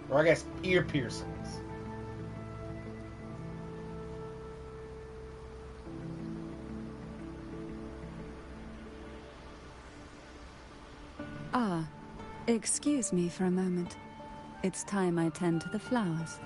Or I guess ear piercings. Ah, excuse me for a moment. It's time I tend to the flowers.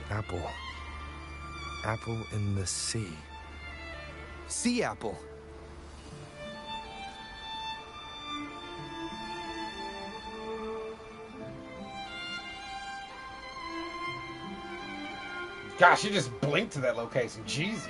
Apple. Apple in the sea. Sea apple. Gosh, you just blinked to that location. Jesus.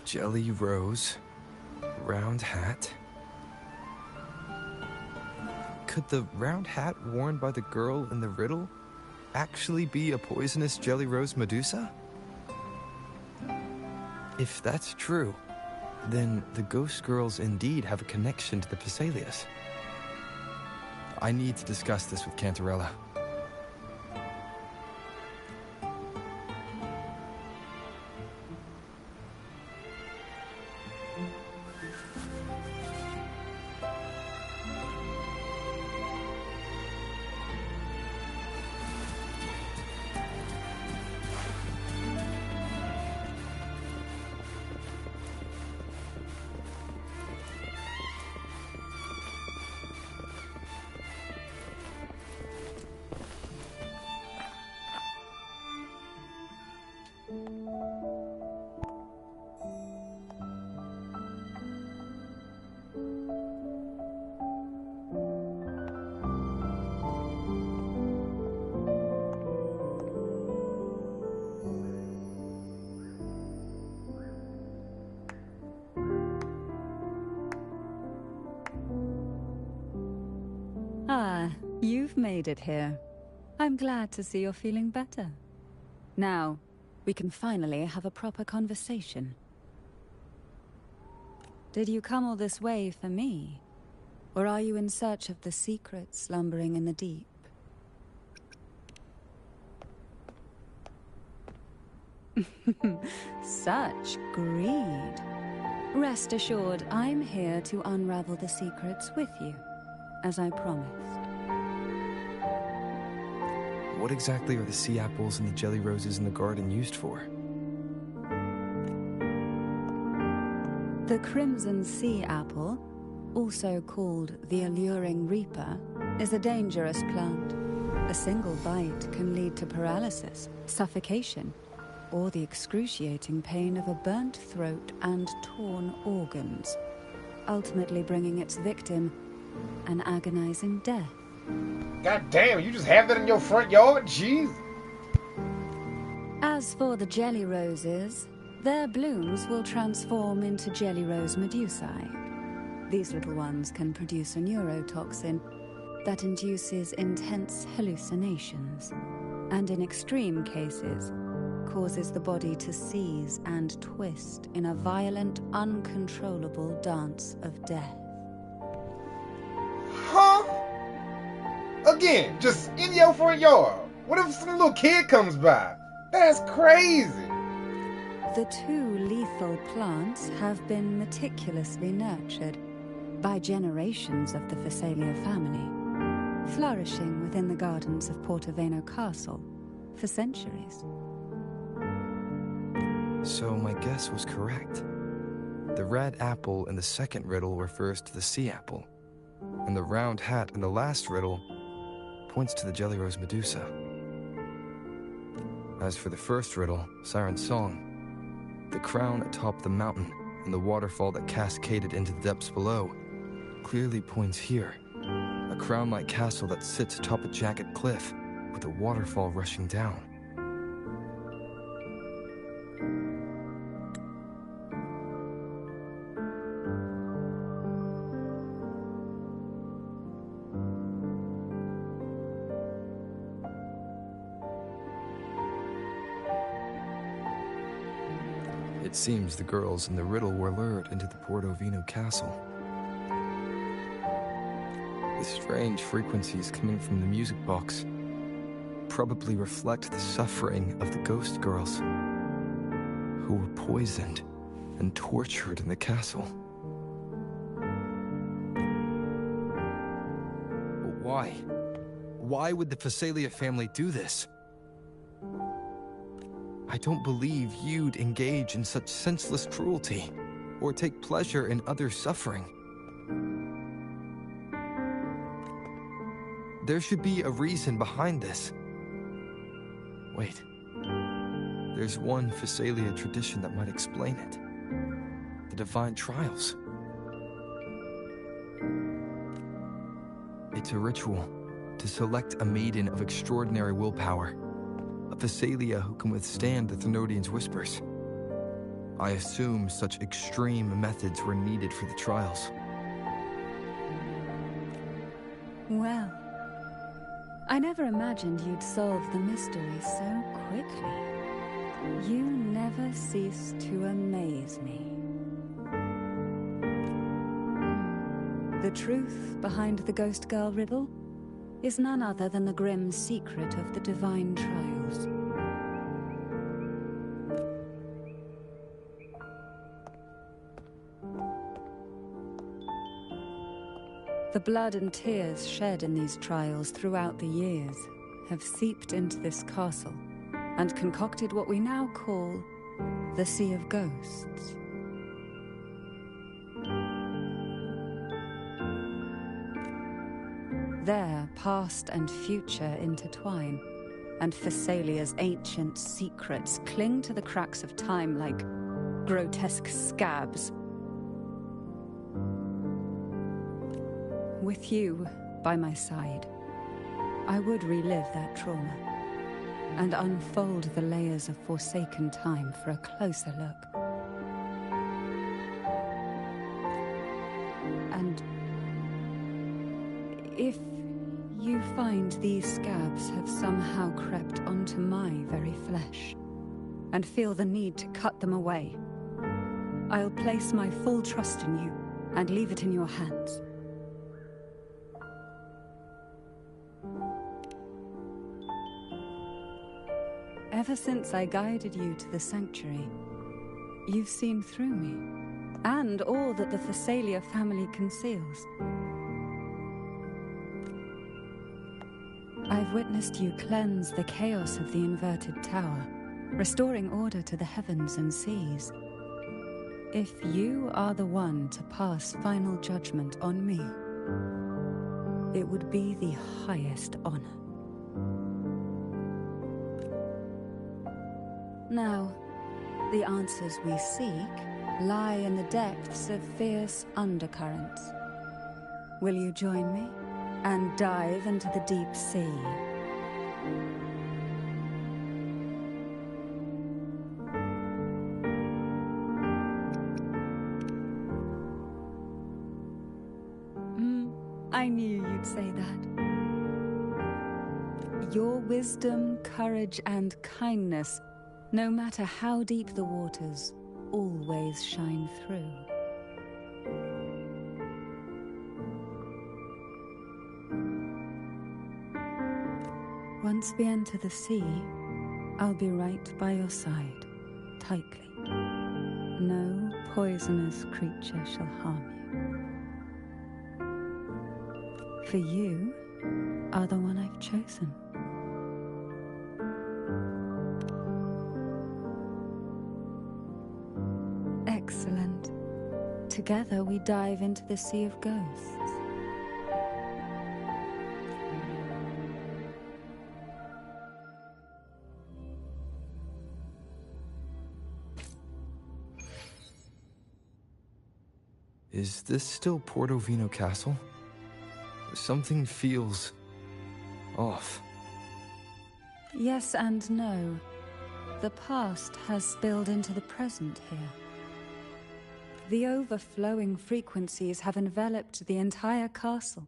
Jelly rose, round hat. Could the round hat worn by the girl in the riddle actually be a poisonous jelly rose Medusa? If that's true, then the ghost girls indeed have a connection to the Thessalius. I need to discuss this with Cantarella. Ah, you've made it here. I'm glad to see you're feeling better. Now, we can finally have a proper conversation. Did you come all this way for me? Or are you in search of the secrets slumbering in the deep? Such greed. Rest assured, I'm here to unravel the secrets with you, as I promised. What exactly are the sea apples and the jelly roses in the garden used for? The crimson sea apple, also called the alluring reaper, is a dangerous plant. A single bite can lead to paralysis, suffocation, or the excruciating pain of a burnt throat and torn organs, ultimately bringing its victim an agonizing death. God damn, you just have that in your front yard? Jeez. As for the jelly roses, their blooms will transform into jelly rose medusae. These little ones can produce a neurotoxin that induces intense hallucinations, and in extreme cases, causes the body to seize and twist in a violent, uncontrollable dance of death. Huh? Again, just in your front yard. What if some little kid comes by? That's crazy. The two lethal plants have been meticulously nurtured by generations of the Thessalia family, flourishing within the gardens of Portoveno Castle for centuries. So my guess was correct. The red apple in the second riddle refers to the sea apple, and the round hat in the last riddle points to the jelly rose Medusa. As for the first riddle, Siren's Song, the crown atop the mountain and the waterfall that cascaded into the depths below clearly points here. A crown-like castle that sits atop a jagged cliff with a waterfall rushing down. It seems the girls in the riddle were lured into the Portovino castle. The strange frequencies coming from the music box probably reflect the suffering of the ghost girls who were poisoned and tortured in the castle. But why? Why would the Phasalia family do this? I don't believe you'd engage in such senseless cruelty or take pleasure in others' suffering. There should be a reason behind this. Wait. There's one Phasalia tradition that might explain it. The Divine Trials. It's a ritual to select a maiden of extraordinary willpower. A Phasalia who can withstand the Thenodians' whispers. I assume such extreme methods were needed for the trials. Well, I never imagined you'd solve the mystery so quickly. You never cease to amaze me. The truth behind the Ghost Girl riddle is none other than the grim secret of the Divine Trials. The blood and tears shed in these trials throughout the years have seeped into this castle and concocted what we now call the Sea of Ghosts. There, past and future intertwine, and Phasalia's ancient secrets cling to the cracks of time like grotesque scabs. With you by my side, I would relive that trauma and unfold the layers of forsaken time for a closer look. And if you find these scabs have somehow crept onto my very flesh and feel the need to cut them away, I'll place my full trust in you and leave it in your hands. Ever since I guided you to the sanctuary, you've seen through me, and all that the Phasalia family conceals. I've witnessed you cleanse the chaos of the inverted tower, restoring order to the heavens and seas. If you are the one to pass final judgment on me, it would be the highest honor. Now, the answers we seek lie in the depths of fierce undercurrents. Will you join me and dive into the deep sea? I knew you'd say that. Your wisdom, courage, and kindness, no matter how deep the waters, always shine through. Once we enter the sea, I'll be right by your side, tightly. No poisonous creature shall harm you. For you are the one I've chosen. Excellent. Together we dive into the Sea of Ghosts. Is this still Portovino Castle? Something feels off. Yes and no. The past has spilled into the present here. The overflowing frequencies have enveloped the entire castle,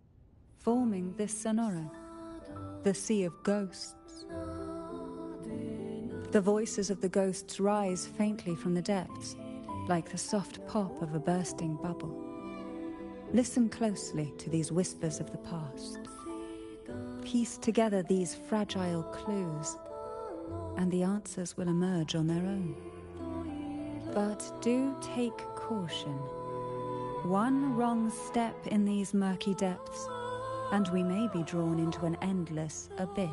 forming this Sonoro, the Sea of Ghosts. The voices of the ghosts rise faintly from the depths, like the soft pop of a bursting bubble. Listen closely to these whispers of the past. Piece together these fragile clues, and the answers will emerge on their own. But do take caution. One wrong step in these murky depths, and we may be drawn into an endless abyss.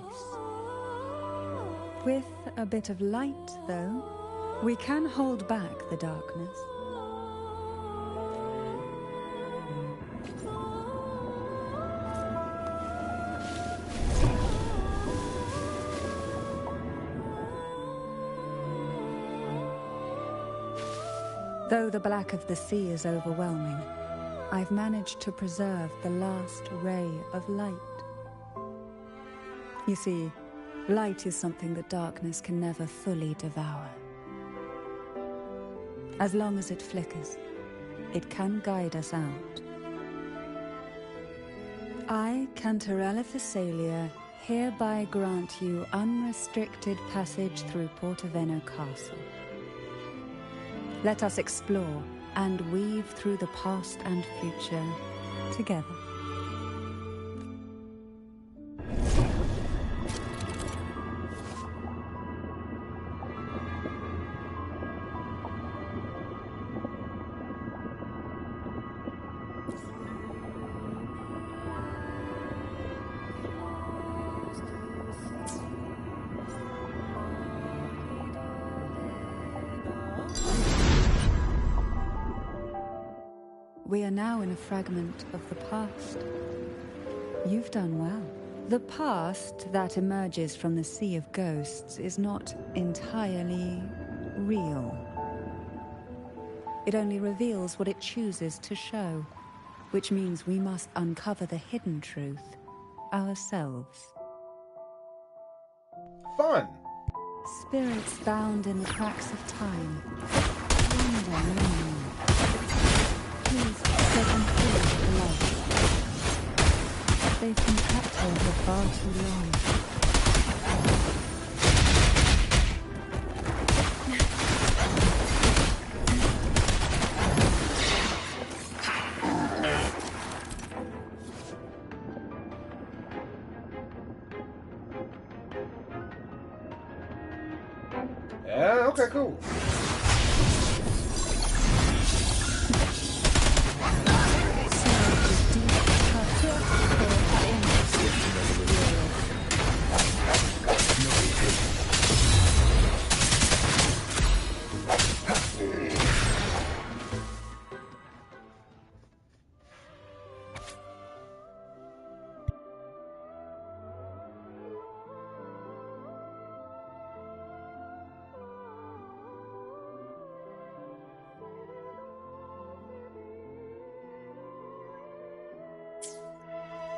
With a bit of light, though, we can hold back the darkness. Though the black of the sea is overwhelming, I've managed to preserve the last ray of light. You see, light is something that darkness can never fully devour. As long as it flickers, it can guide us out. I, Cartethyia Thessalia, hereby grant you unrestricted passage through Portoveno Castle. Let us explore and weave through the past and future together. We are now in a fragment of the past. You've done well. The past that emerges from the Sea of Ghosts is not entirely real. It only reveals what it chooses to show, which means we must uncover the hidden truth ourselves. Fun! Spirits bound in the cracks of time. Wander no more. Please set them free to life. They've been trapped here for far too long. Yeah, okay, cool.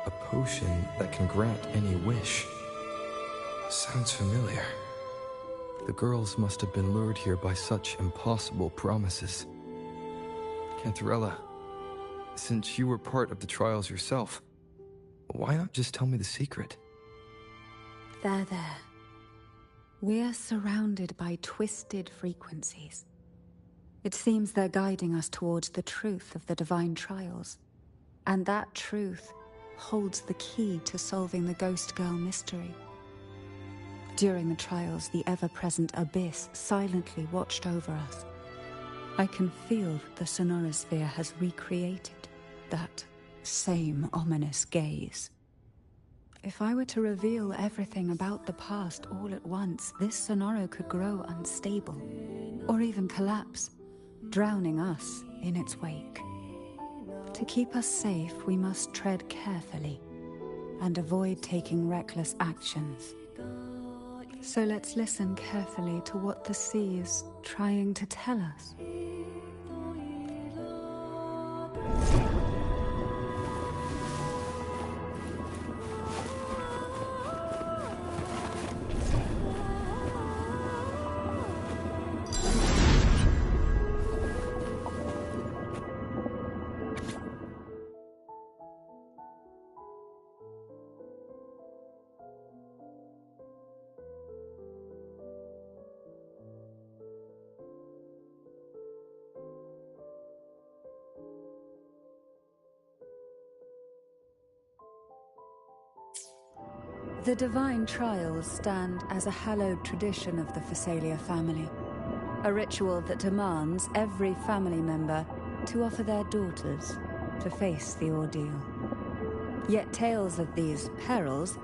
A potion that can grant any wish. Sounds familiar. The girls must have been lured here by such impossible promises. Cartethyia, since you were part of the trials yourself, why not just tell me the secret? There. We're surrounded by twisted frequencies. It seems they're guiding us towards the truth of the divine trials. And that truth holds the key to solving the Ghost Girl mystery. During the trials, the ever-present abyss silently watched over us. I can feel that the sonorosphere has recreated that same ominous gaze. If I were to reveal everything about the past all at once, this sonoro could grow unstable, or even collapse, drowning us in its wake. To keep us safe, we must tread carefully and avoid taking reckless actions. So let's listen carefully to what the sea is trying to tell us. The divine trials stand as a hallowed tradition of the Phasalia family, a ritual that demands every family member to offer their daughters to face the ordeal. Yet tales of these perils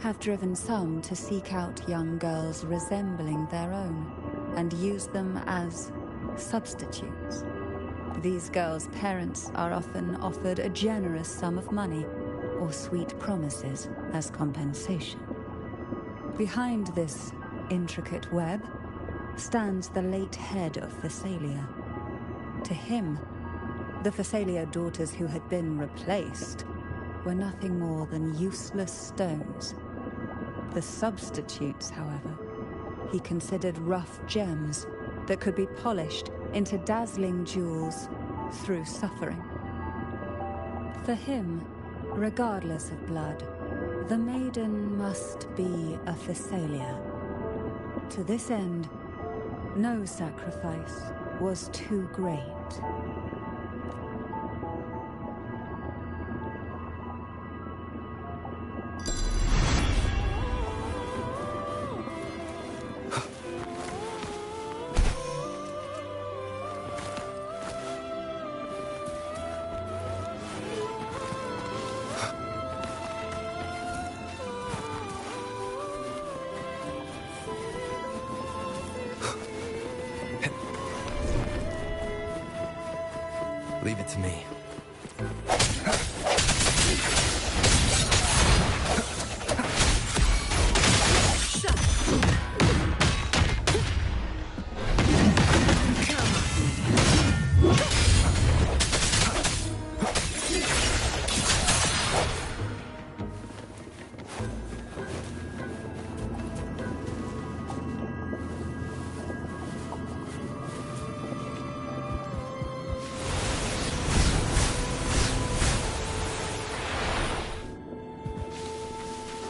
have driven some to seek out young girls resembling their own and use them as substitutes. These girls' parents are often offered a generous sum of money or sweet promises as compensation. Behind this intricate web stands the late head of Phasalia. To him, the Phasalia daughters who had been replaced were nothing more than useless stones. The substitutes, however, he considered rough gems that could be polished into dazzling jewels through suffering. For him, regardless of blood, the maiden must be a Phasalia. To this end, no sacrifice was too great. Leave it to me.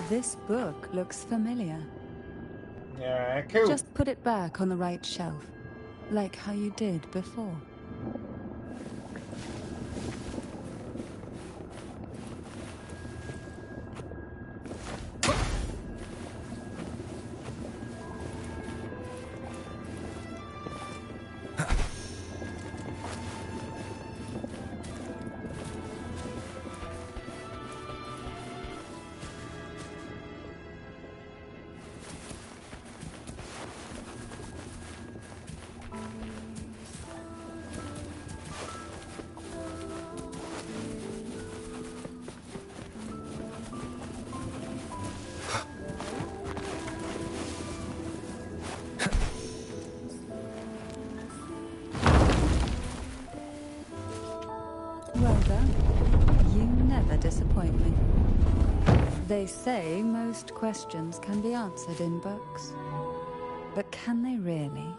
This book looks familiar. Yeah, cool. Just put it back on the right shelf, like how you did before. Well done. You never disappoint me. They say most questions can be answered in books. But can they really?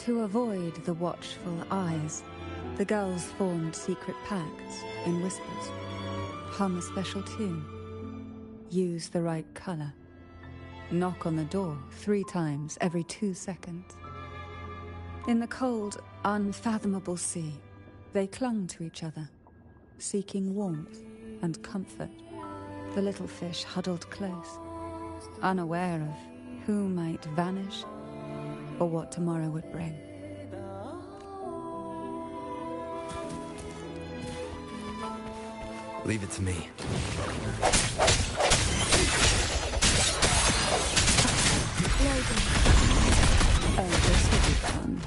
To avoid the watchful eyes, the girls formed secret pacts in whispers, hum a special tune, use the right color, knock on the door 3 times every 2 seconds. In the cold, unfathomable sea, they clung to each other, seeking warmth and comfort. The little fish huddled close, unaware of who might vanish or what tomorrow would bring. Leave it to me. Oh, this will be fun.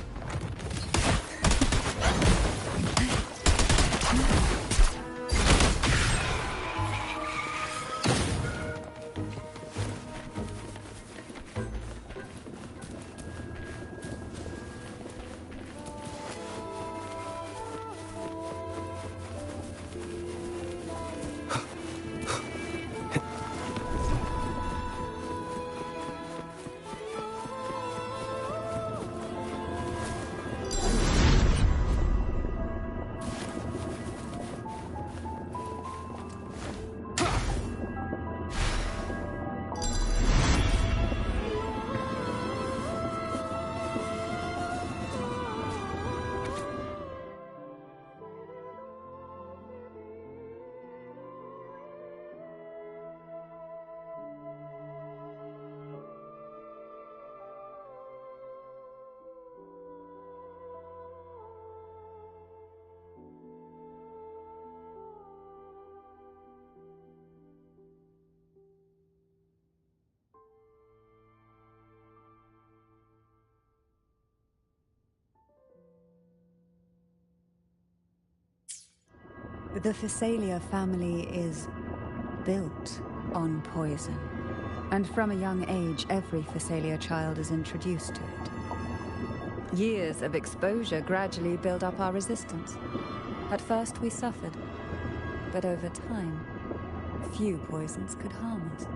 The Physalia family is built on poison. And from a young age, every Physalia child is introduced to it. Years of exposure gradually build up our resistance. At first we suffered, but over time, few poisons could harm us.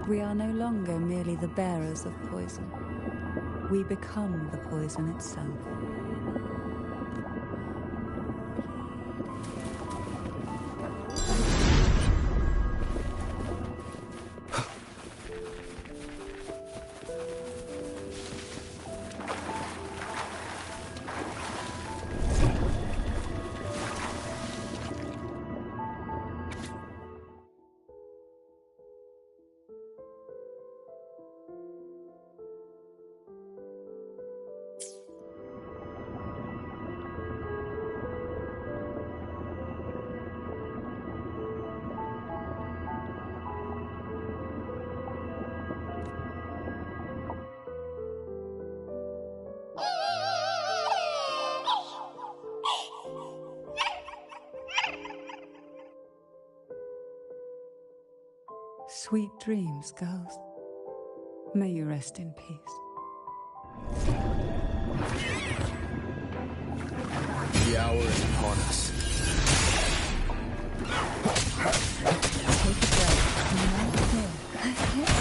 We are no longer merely the bearers of poison. We become the poison itself. Sweet dreams, girls. May you rest in peace. The hour is upon us. Take a breath. Right here.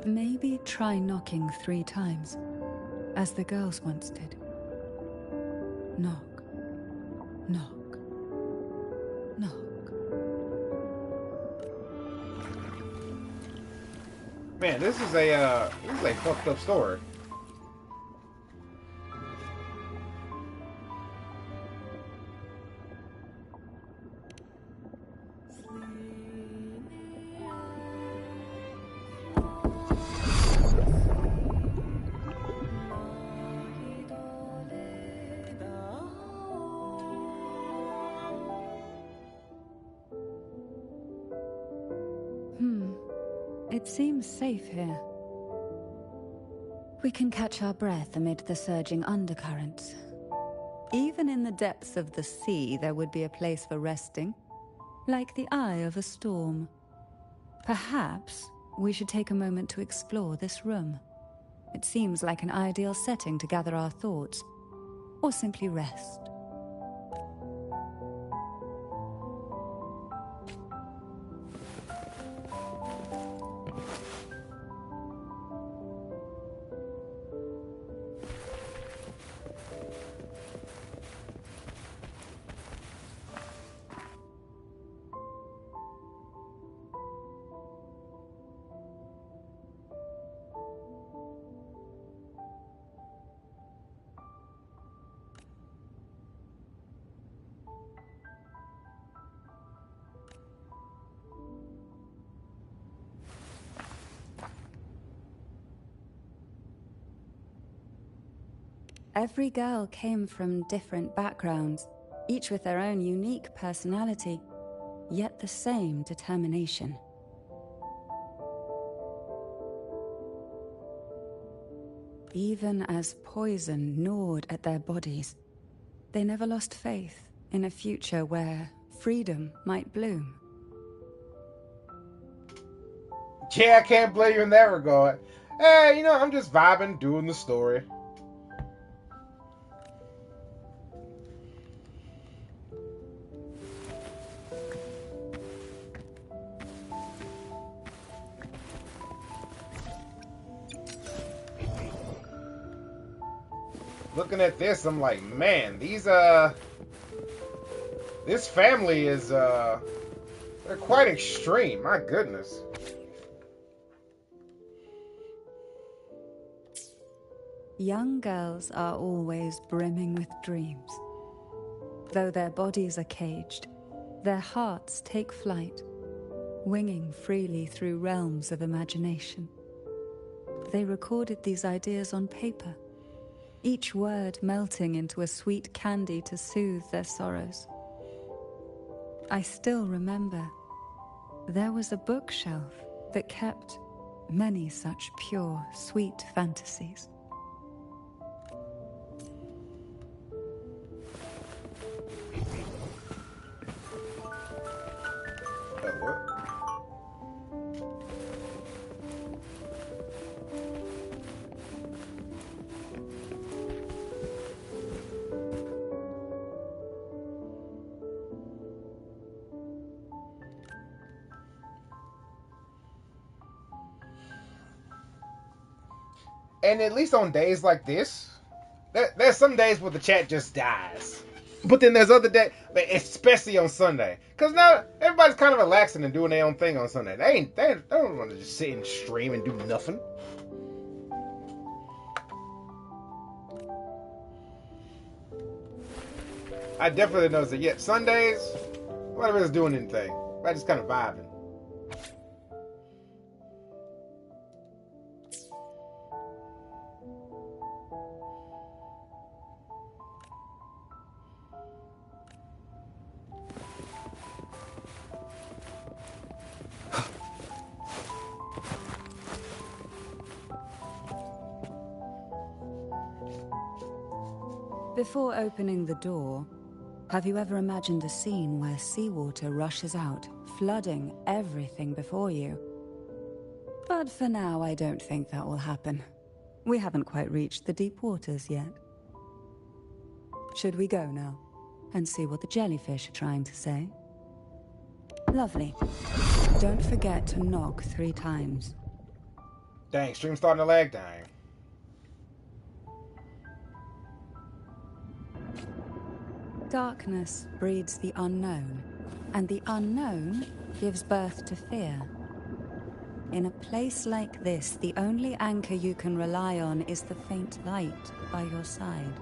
Maybe try knocking 3 times, as the girls once did. Knock, knock, knock. Man, this is a fucked up story. It seems safe here. We can catch our breath amid the surging undercurrents. Even in the depths of the sea, there would be a place for resting, like the eye of a storm. Perhaps we should take a moment to explore this room. It seems like an ideal setting to gather our thoughts, or simply rest. Every girl came from different backgrounds, each with their own unique personality, yet the same determination. Even as poison gnawed at their bodies, they never lost faith in a future where freedom might bloom. Yeah, I can't blame you in that regard. Hey, you know, I'm just vibing, doing the story. Looking at this, I'm like, man, these this family is they're quite extreme. My goodness. Young girls are always brimming with dreams. Though their bodies are caged, their hearts take flight, winging freely through realms of imagination. They recorded these ideas on paper, each word melting into a sweet candy to soothe their sorrows. I still remember there was a bookshelf that kept many such pure, sweet fantasies. And at least on days like this, there's some days where the chat just dies. But then there's other days, especially on Sunday. Because now everybody's kind of relaxing and doing their own thing on Sunday. They don't want to just sit and stream and do nothing. I definitely noticed that. Yeah, Sundays, nobody's doing anything. I just kind of vibing. Before opening the door, have you ever imagined a scene where seawater rushes out, flooding everything before you? But for now, I don't think that will happen. We haven't quite reached the deep waters yet. Should we go now and see what the jellyfish are trying to say? Lovely. Don't forget to knock 3 times. Dang, stream's starting to lag. Dang. Darkness breeds the unknown, and the unknown gives birth to fear. In a place like this, the only anchor you can rely on is the faint light by your side.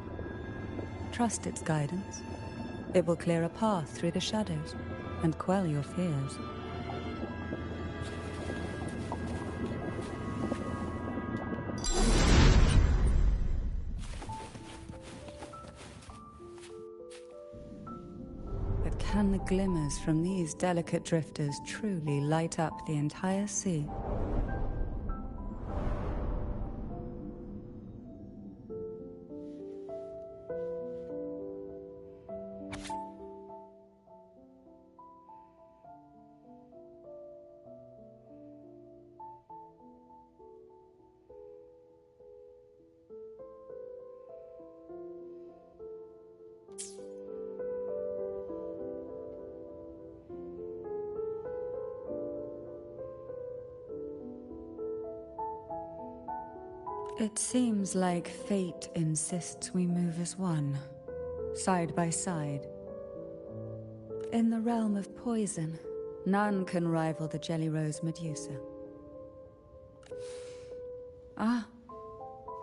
Trust its guidance. It will clear a path through the shadows and quell your fears. Can the glimmers from these delicate drifters truly light up the entire sea? It seems like fate insists we move as one, side by side. In the realm of poison, none can rival the Jelly Rose Medusa. Ah,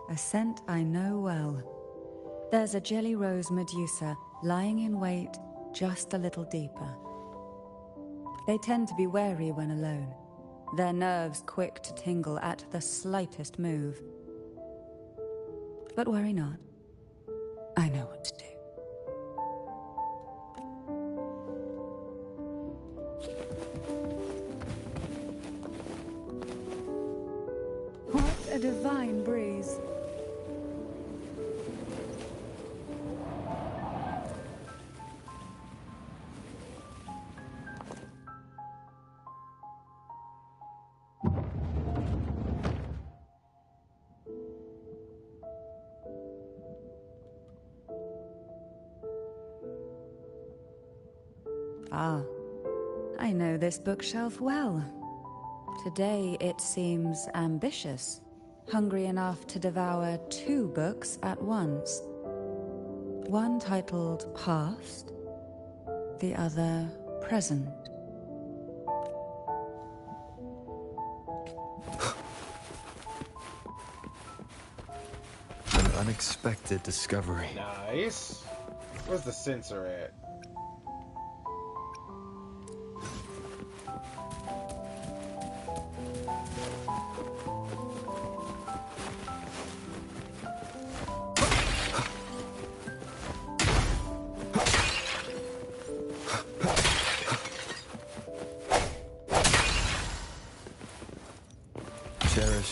a scent I know well. There's a Jelly Rose Medusa lying in wait just a little deeper. They tend to be wary when alone, their nerves quick to tingle at the slightest move. But worry not. I know what to do. What a divine breeze. Ah, I know this bookshelf well. Today it seems ambitious, hungry enough to devour 2 books at once. One titled Past, the other Present. An unexpected discovery. Nice. Where's the sensor at?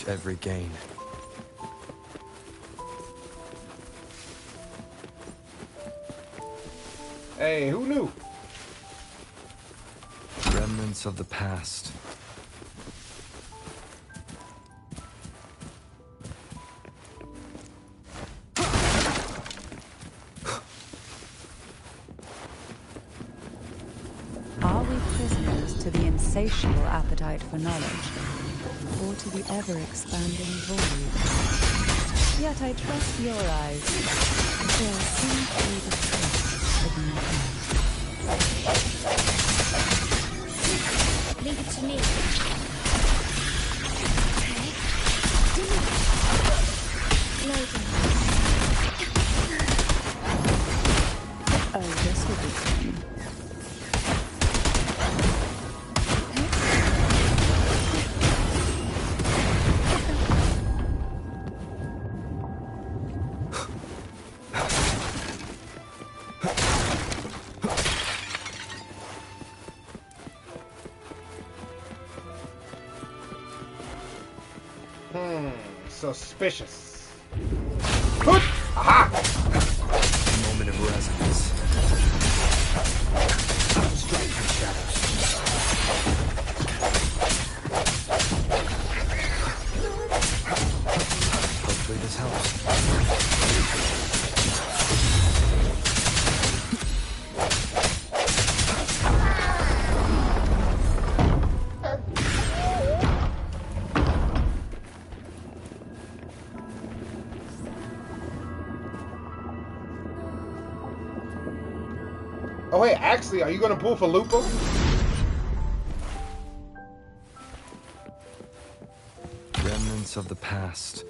cherish every gain. Hey, who knew? Remnants of the past. Are we prisoners to the insatiable appetite for knowledge, or to the ever-expanding void? Yet I trust your eyes. They'll see through the truth of nothing. Leave it to me. Okay. Loading. Oh, this will be fun. Suspicious. Hoot! Aha! Moment of resonance. Strike from shadows. Hopefully this helps. Oh wait, actually, are you gonna pull for Lupa? Remnants of the past.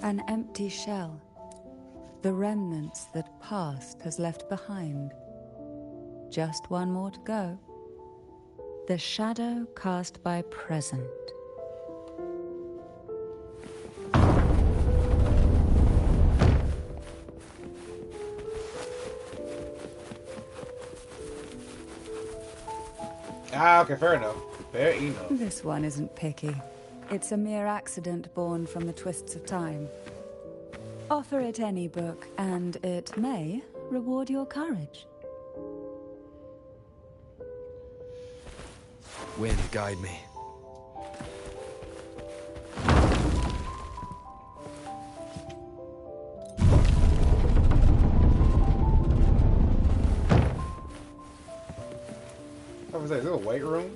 An empty shell. The remnants that past has left behind. Just one more to go. The shadow cast by present. Ah, okay, fair enough. Fair enough. This one isn't picky. It's a mere accident born from the twists of time. Offer it any book, and it may reward your courage. Wind, guide me. What was that? Is this a weight room?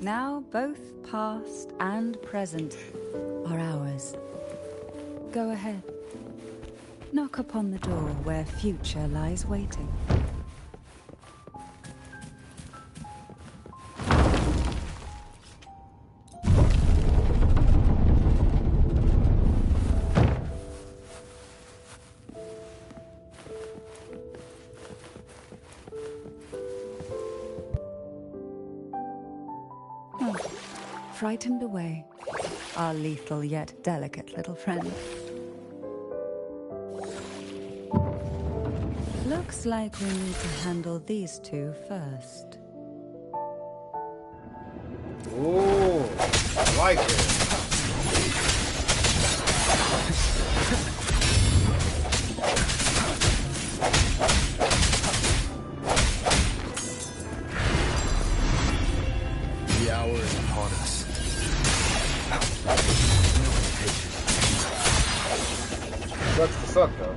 Now both past and present are ours. Go ahead. Knock upon the door where future lies waiting. Frightened away, our lethal yet delicate little friend. Looks like we need to handle these two first. Ooh, I like it. The hour is upon us. Sucks to suck, though.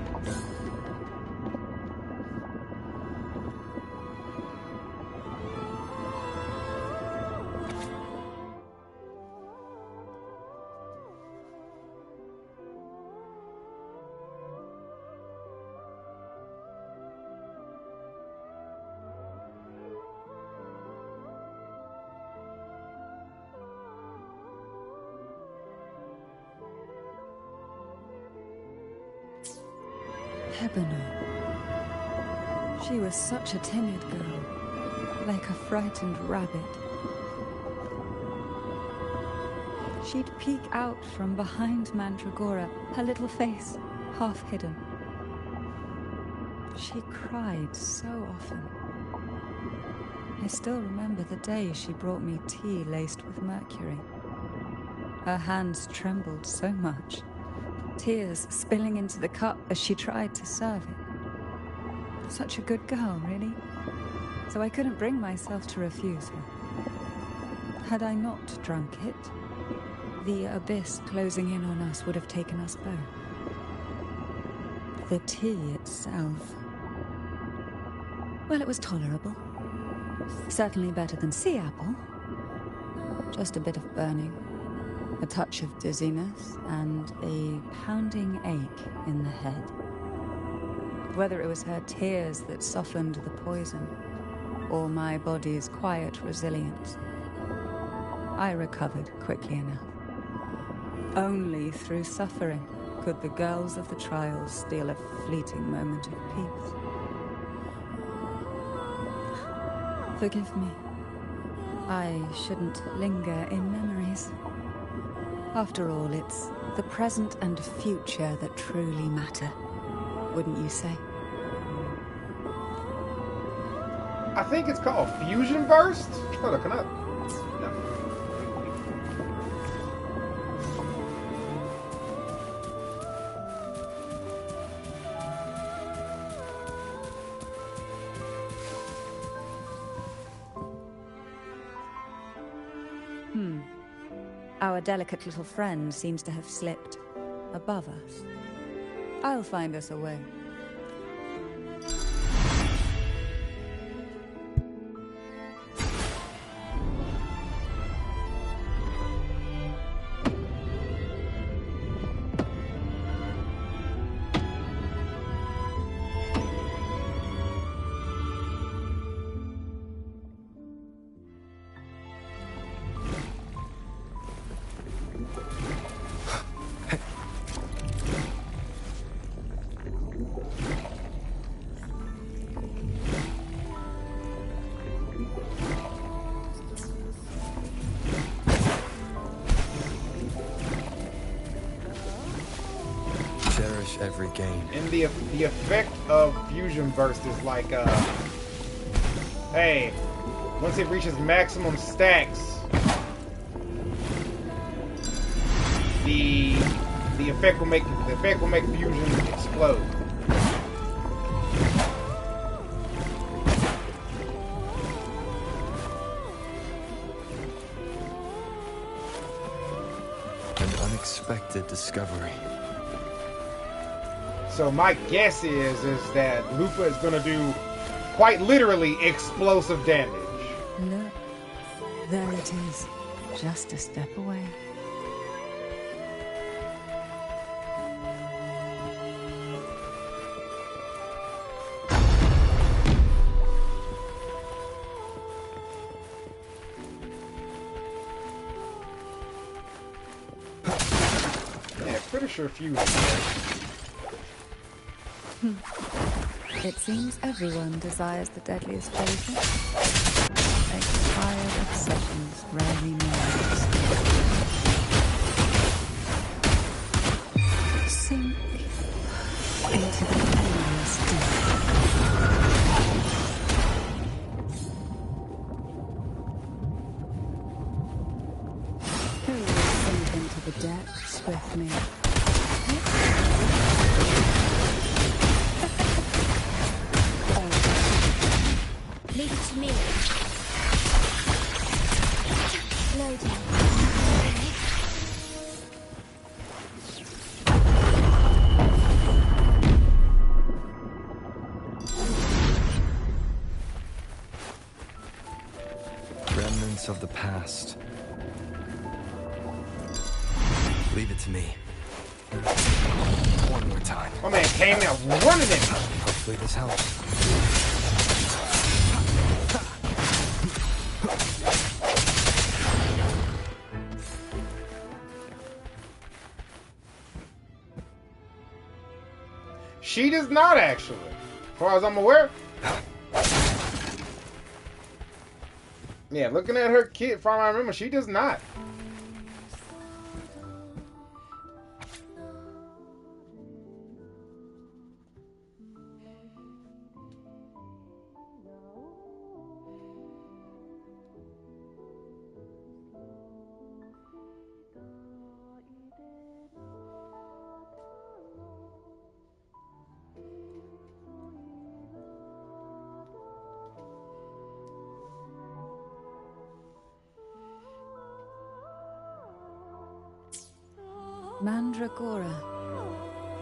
Hebano. She was such a timid girl, like a frightened rabbit. she'd peek out from behind Mandragora, her little face half hidden. She cried so often. I still remember the day she brought me tea laced with mercury. Her hands trembled so much, tears spilling into the cup as she tried to serve it. Such a good girl, really. So I couldn't bring myself to refuse her. Had I not drunk it, the abyss closing in on us would have taken us both. The tea itself, well, it was tolerable. Certainly better than sea apple. Just a bit of burning, a touch of dizziness, and a pounding ache in the head. Whether it was her tears that softened the poison, or my body's quiet resilience, I recovered quickly enough. Only through suffering could the girls of the trials steal a fleeting moment of peace. Forgive me. I shouldn't linger in memories. After all, it's the present and future that truly matter, wouldn't you say? I think it's called Fusion Burst? Hold on, can I? No. Our delicate little friend seems to have slipped above us. I'll find us a way. Every gain. And the effect of Fusion Burst is like, hey, once it reaches maximum stacks, the effect will make Fusion explode. An unexpected discovery. So my guess is that Lupa is going to do quite literally explosive damage. Look, there it is, just a step away. Yeah, pretty sure Fusion. It seems everyone desires the deadliest poison. Expired obsessions rarely knows. Sink into the endless deep. Who will sink into the depths with me? Leave it to me. Loading. Remnants of the past. Leave it to me. One more time. My man came out running in. Hopefully this helps. She does not, actually. As far as I'm aware. Yeah, looking at her kit, if I remember, she does not. Mandragora,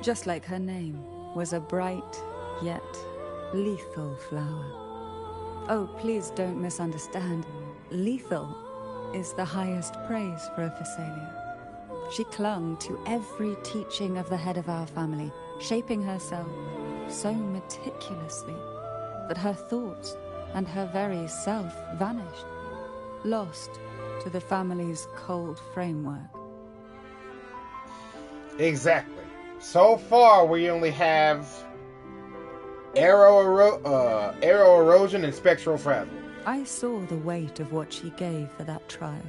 just like her name, was a bright yet lethal flower. Oh, please don't misunderstand. Lethal is the highest praise for a Phasalia. She clung to every teaching of the head of our family, shaping herself so meticulously that her thoughts and her very self vanished, lost to the family's cold framework. Exactly. So far, we only have arrow erosion and spectral frazzle. I saw the weight of what she gave for that trial,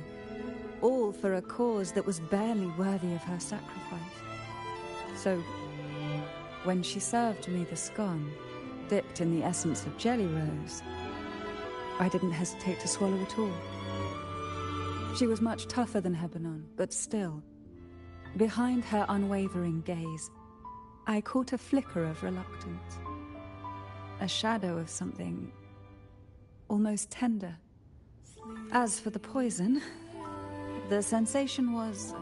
all for a cause that was barely worthy of her sacrifice. So, when she served me the scone, dipped in the essence of jelly rose, I didn't hesitate to swallow it all. She was much tougher than Hebanon, but still, behind her unwavering gaze, I caught a flicker of reluctance. A shadow of something almost tender. As for the poison, the sensation was...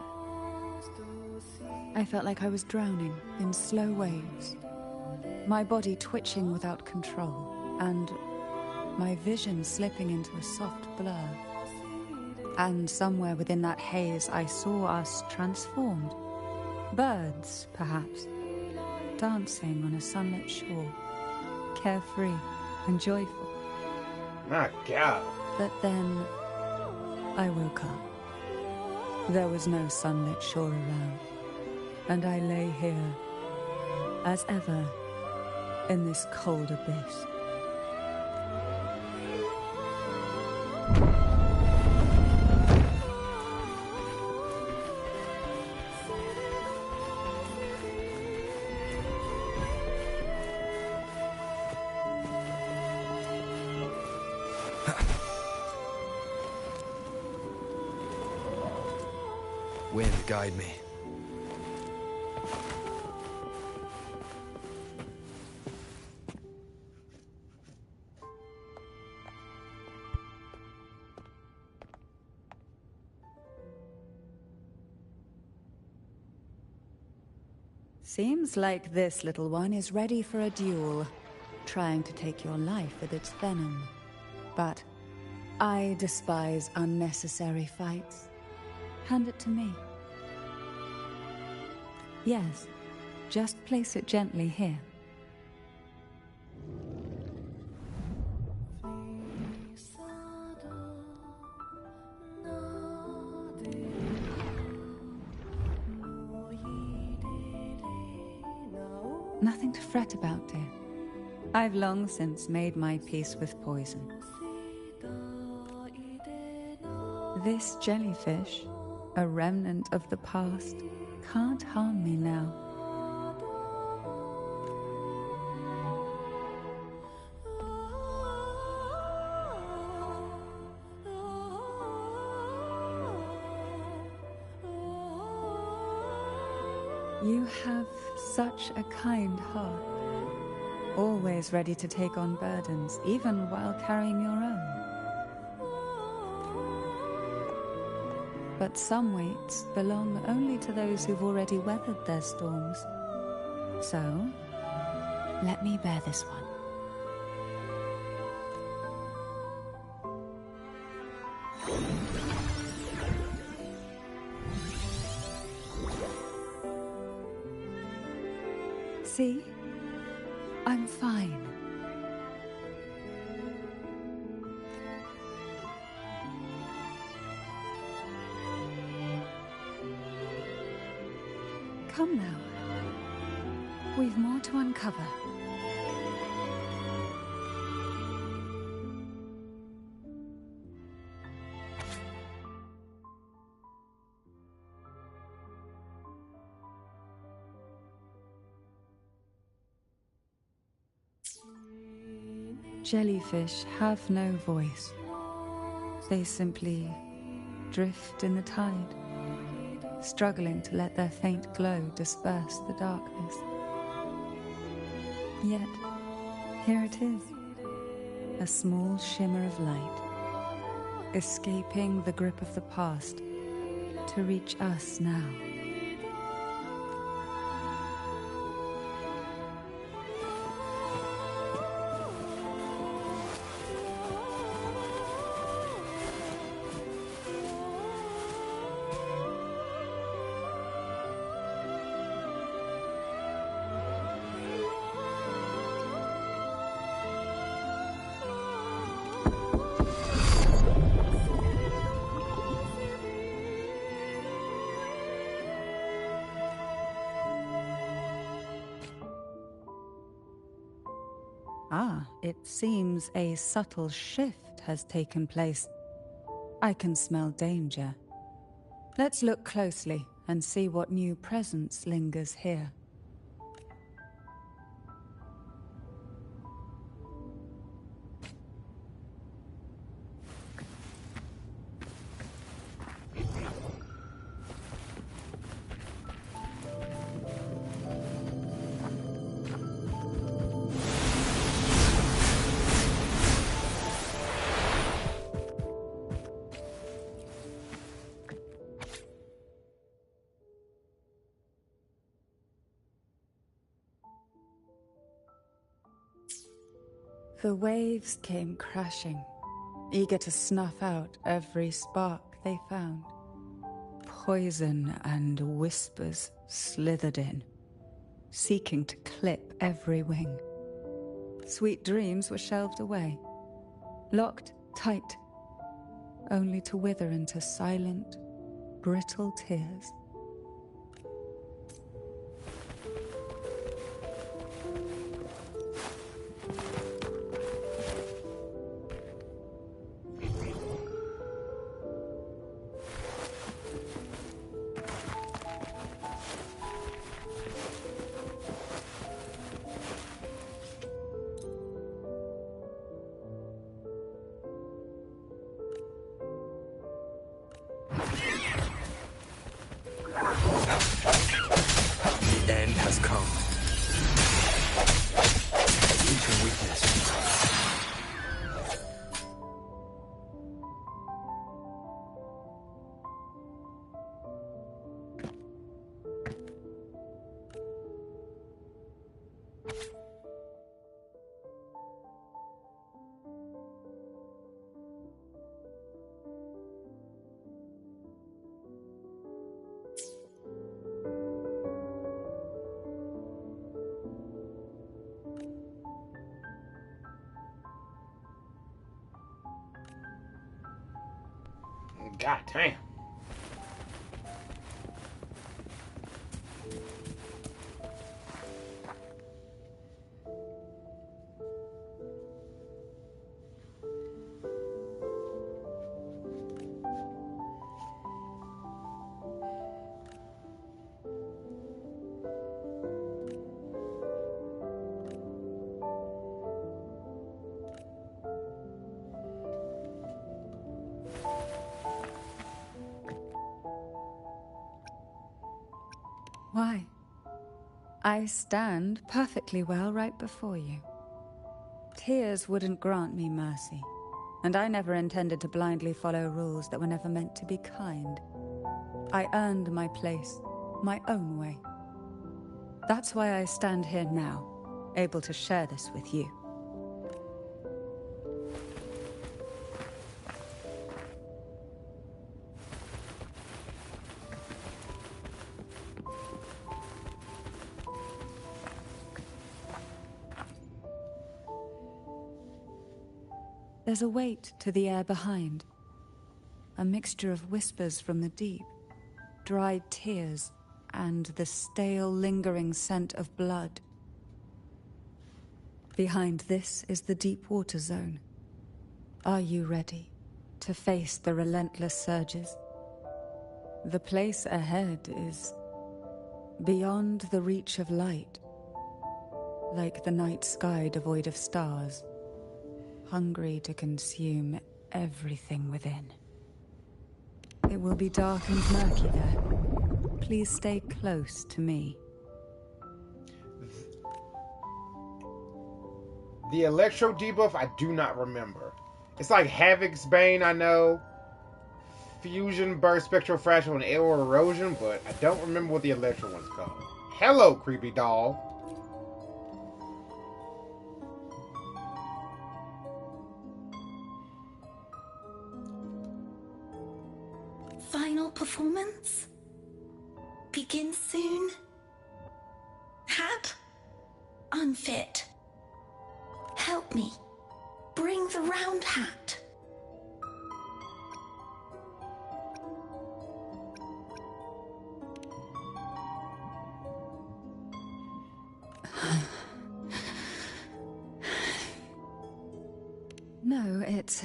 I felt like I was drowning in slow waves, my body twitching without control, and my vision slipping into a soft blur. And somewhere within that haze, I saw us transformed. Birds, perhaps, dancing on a sunlit shore, carefree and joyful. My God. But then, I woke up. There was no sunlit shore around, and I lay here, as ever, in this cold abyss. Wind, guide me. Seems like this little one is ready for a duel, trying to take your life with its venom. But I despise unnecessary fights. Hand it to me. Yes, just place it gently here. Nothing to fret about, dear. I've long since made my peace with poison. This jellyfish, a remnant of the past, can't harm me now. You have such a kind heart, always ready to take on burdens, even while carrying your own. But some weights belong only to those who've already weathered their storms. So, let me bear this one. See? I'm fine. Come now. We've more to uncover. Jellyfish have no voice. They simply drift in the tide, struggling to let their faint glow disperse the darkness. Yet, here it is, a small shimmer of light, escaping the grip of the past to reach us now. Ah, it seems a subtle shift has taken place. I can smell danger. Let's look closely and see what new presence lingers here. The waves came crashing, eager to snuff out every spark they found. Poison and whispers slithered in, seeking to clip every wing. Sweet dreams were shelved away, locked tight, only to wither into silent, brittle tears. The end has come. Into weakness. God damn. Why? I stand perfectly well right before you. Tears wouldn't grant me mercy, and I never intended to blindly follow rules that were never meant to be kind. I earned my place, my own way. That's why I stand here now, able to share this with you. There's a weight to the air behind. A mixture of whispers from the deep, dried tears, and the stale, lingering scent of blood. Behind this is the deep water zone. Are you ready to face the relentless surges? The place ahead is beyond the reach of light, like the night sky devoid of stars, hungry to consume everything within. It will be dark and murky there. Please stay close to me. The Electro debuff, I do not remember. It's like Havoc's Bane, I know. Fusion, Burst, Spectral Fraction, and Air Erosion, but I don't remember what the Electro one's called. Hello, creepy doll. Final performance? Begin soon? Hat? Unfit. Help me. Bring the round hat. it's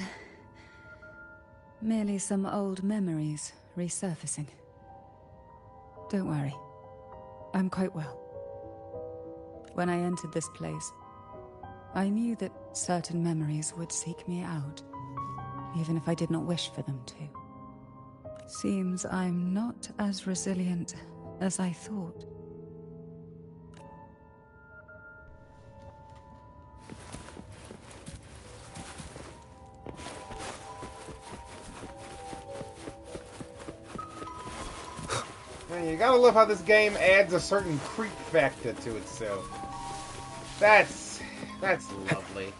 merely some old memories resurfacing. Don't worry. I'm quite well. When I entered this place, I knew that certain memories would seek me out, even if I did not wish for them to. Seems I'm not as resilient as I thought. Man, you gotta love how this game adds a certain creep factor to itself. That's lovely.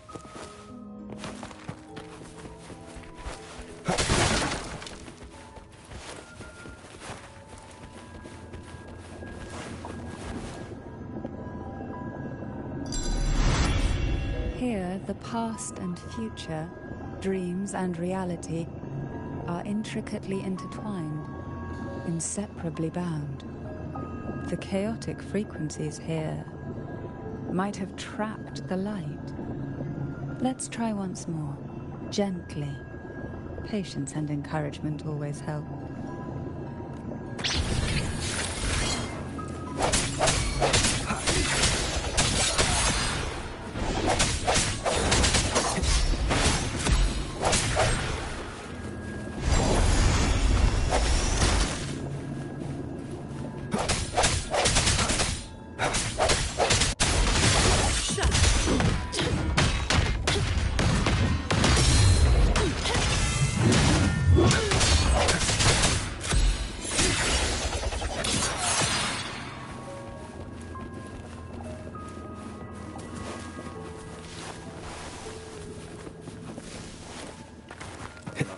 Here, the past and future, dreams and reality, are intricately intertwined, inseparably bound. The chaotic frequencies here might have trapped the light. Let's try once more, gently. Patience and encouragement always help.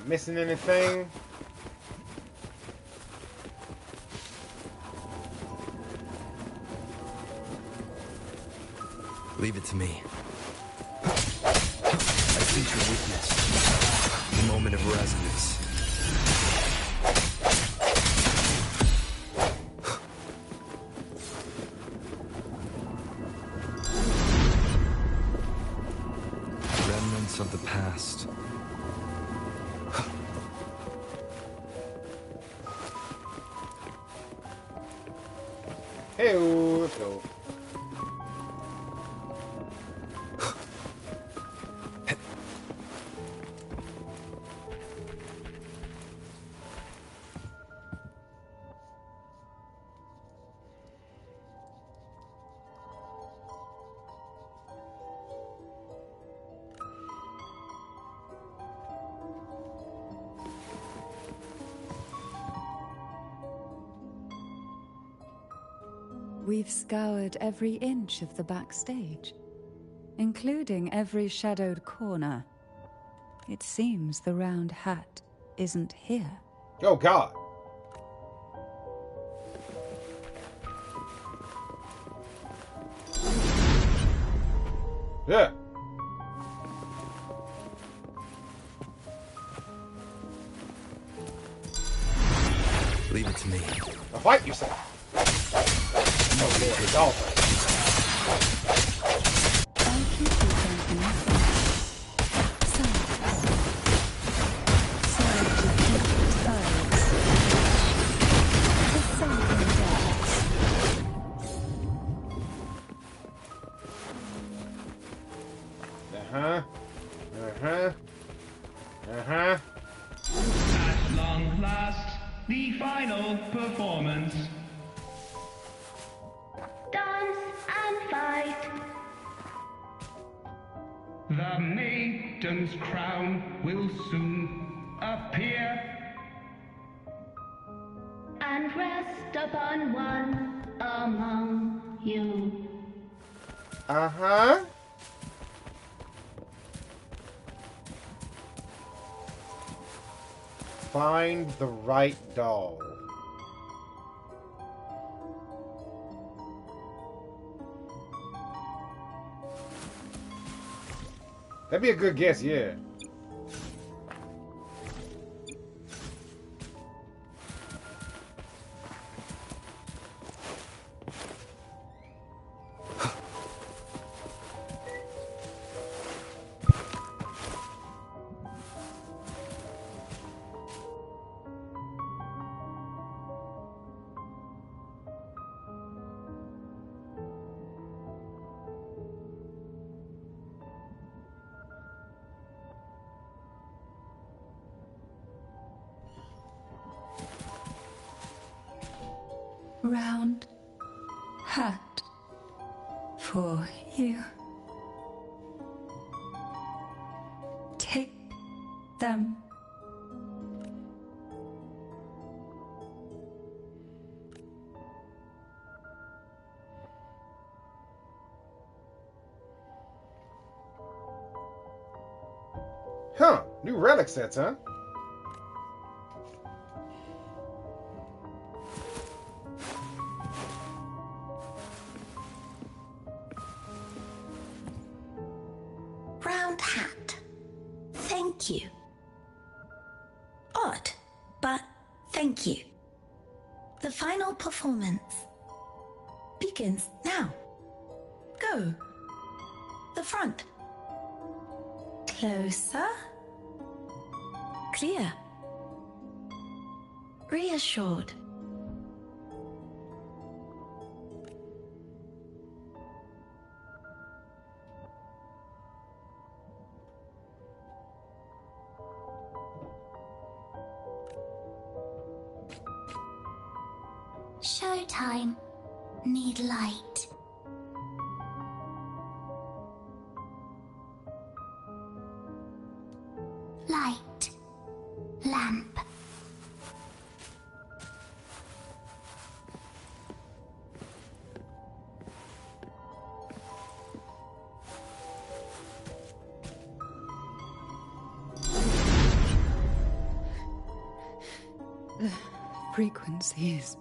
Missing anything? Leave it to me. I sense your weakness. The moment of resonance. Remnants of the past. Hey, let's go. We've scoured every inch of the backstage, including every shadowed corner. It seems the round hat isn't here. Oh, God. Yeah. Leave it to me. Now fight yourself. Oh, Lord, it's all right. Thank you for thinking. At long last, the final performance. Dance and fight. The maiden's crown will soon appear. And rest upon one among you. Uh-huh. Find the right doll. That'd be a good guess, yeah. round hat for you. Take them. Huh, new relic sets, huh? Round hat. Thank you. Odd, but thank you. The final performance begins now. Go. The front. Closer. Clear. Reassured. Showtime. Need light. Light. Lamp. The frequencies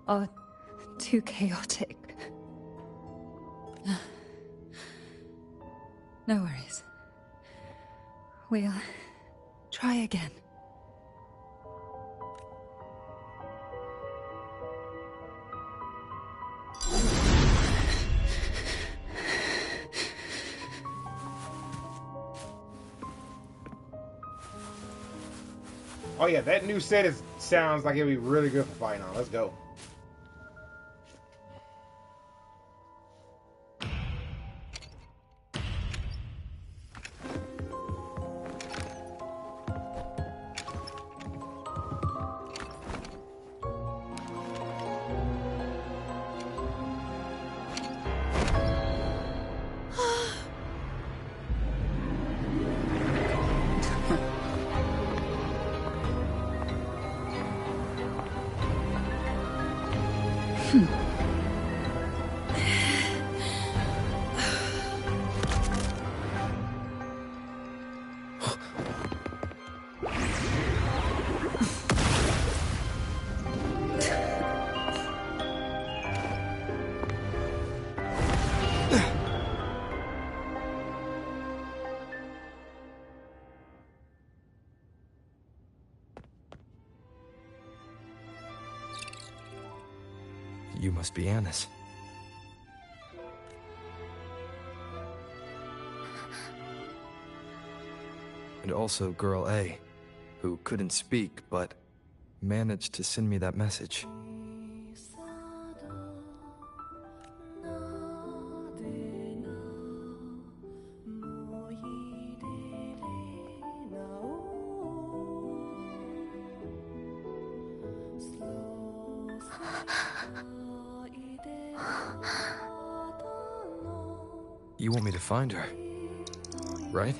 are too chaotic. No worries. We'll try again. Oh yeah, that new set sounds like it'll be really good for fighting on. Let's go. You must be Annis. And also Girl A, who couldn't speak, but managed to send me that message. You want me to find her, right?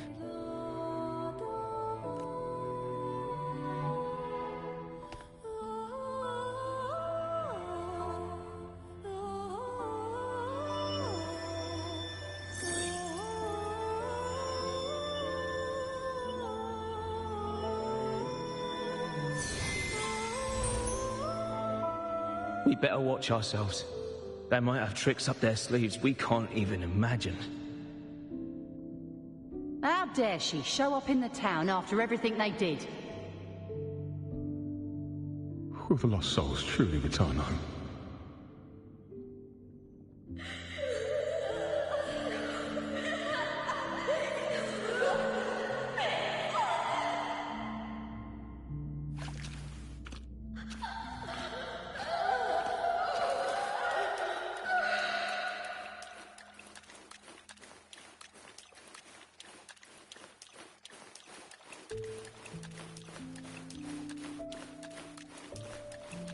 We better watch ourselves. They might have tricks up their sleeves we can't even imagine. How dare she show up in the town after everything they did? Will the lost souls truly return home?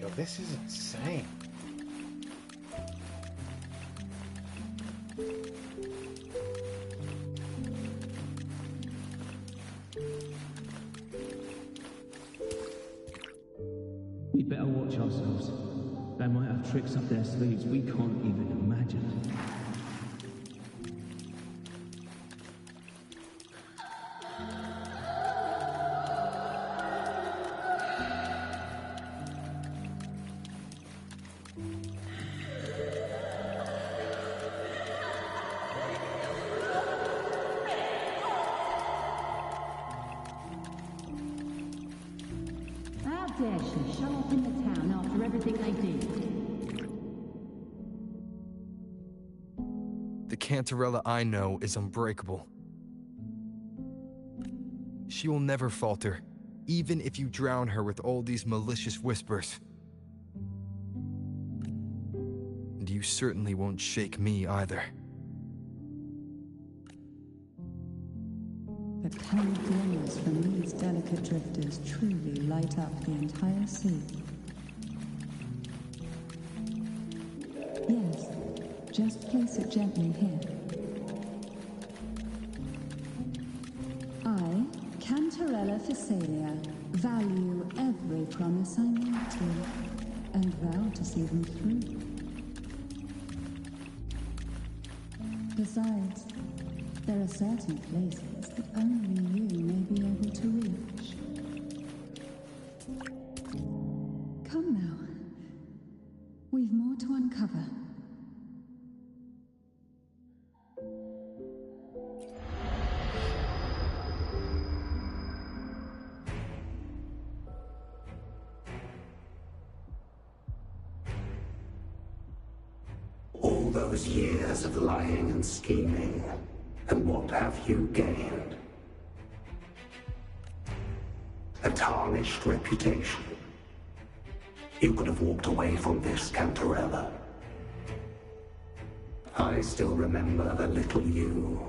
Yo, this is insane. We better watch ourselves. They might have tricks up their sleeves we can't even imagine. How dare she show up in the town after everything they did? The Cantarella I know is unbreakable. She will never falter, even if you drown her with all these malicious whispers. And you certainly won't shake me either. The colored glimmers from these delicate drifters truly light up the entire sea. Yes, just place it gently here. I, Cantarella Physalia, value every promise I make to you, and vow to see them through. Besides, there are certain places that only you may be able to reach. Come now. We've more to uncover. All those years of lying and scheming, and what have you gained? A tarnished reputation. You could have walked away from this, Cantarella. I still remember the little you,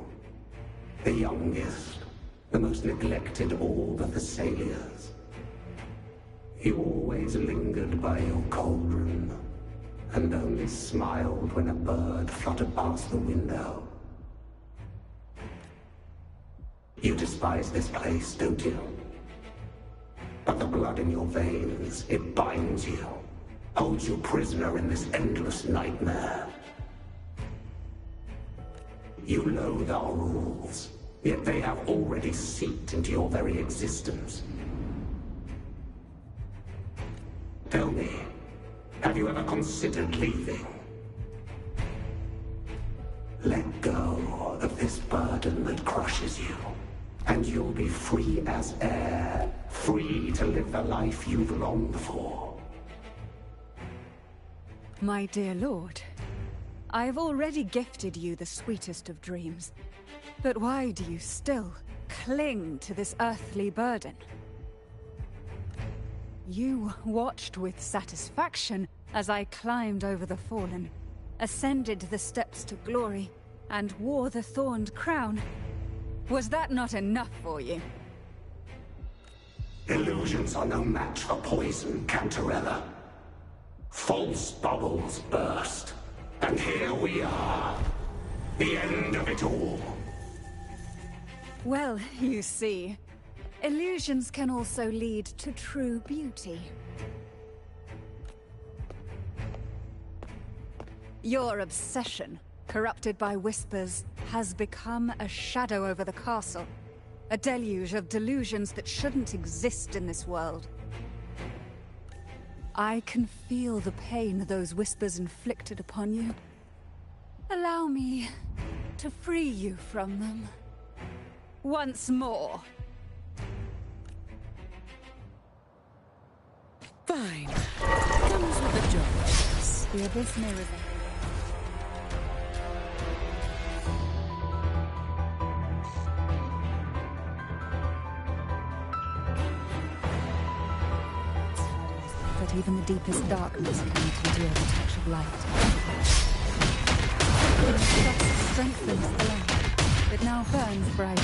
the youngest, the most neglected of all the Thessalias. You always lingered by your cauldron, and only smiled when a bird fluttered past the window. You despise this place, don't you? But the blood in your veins, it binds you, holds you prisoner in this endless nightmare. You loathe our rules, yet they have already seeped into your very existence. Tell me, have you ever considered leaving? Let go of this burden that crushes you, and you'll be free as air, free to live the life you've longed for. My dear lord, I have already gifted you the sweetest of dreams. But why do you still cling to this earthly burden? You watched with satisfaction as I climbed over the fallen, ascended the steps to glory, and wore the thorned crown. Was that not enough for you? Illusions are no match for poison, Cantarella. False bubbles burst, and here we are. The end of it all. Well, you see, illusions can also lead to true beauty. Your obsession, corrupted by whispers, has become a shadow over the castle. A deluge of delusions that shouldn't exist in this world. I can feel the pain those whispers inflicted upon you. Allow me to free you from them. Once more. Fine. Comes with the job. The abyss may reveal. But even the deepest darkness can't endure the touch of light. Trust strengthens the light. It now burns bright.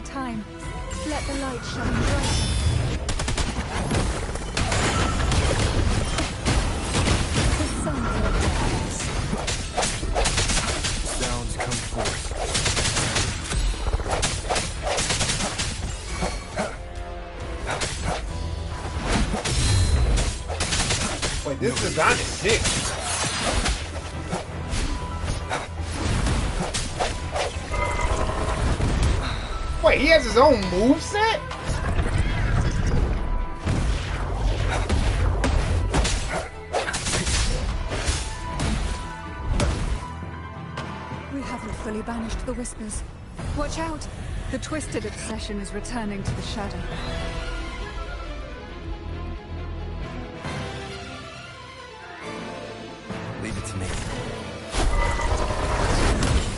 the time. Let the light shine bright. The sun will rise. Sounds come forth. Wait, this design is sick. Wait, he has his own moveset? We haven't fully banished the whispers. Watch out! The twisted obsession is returning to the shadow. Leave it to me.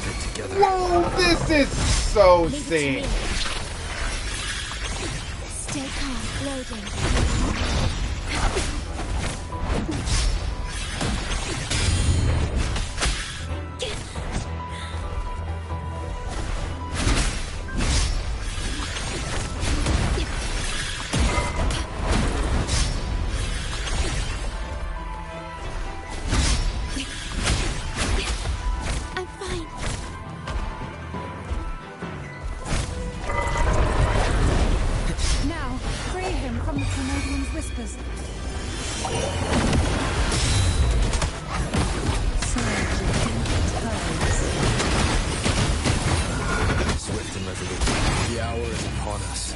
Keep it together. Whoa, this is so sick. Stay calm, loading. I'm fine. Now, free him from the Canadian's whispers. Swift and resolute. The hour is upon us.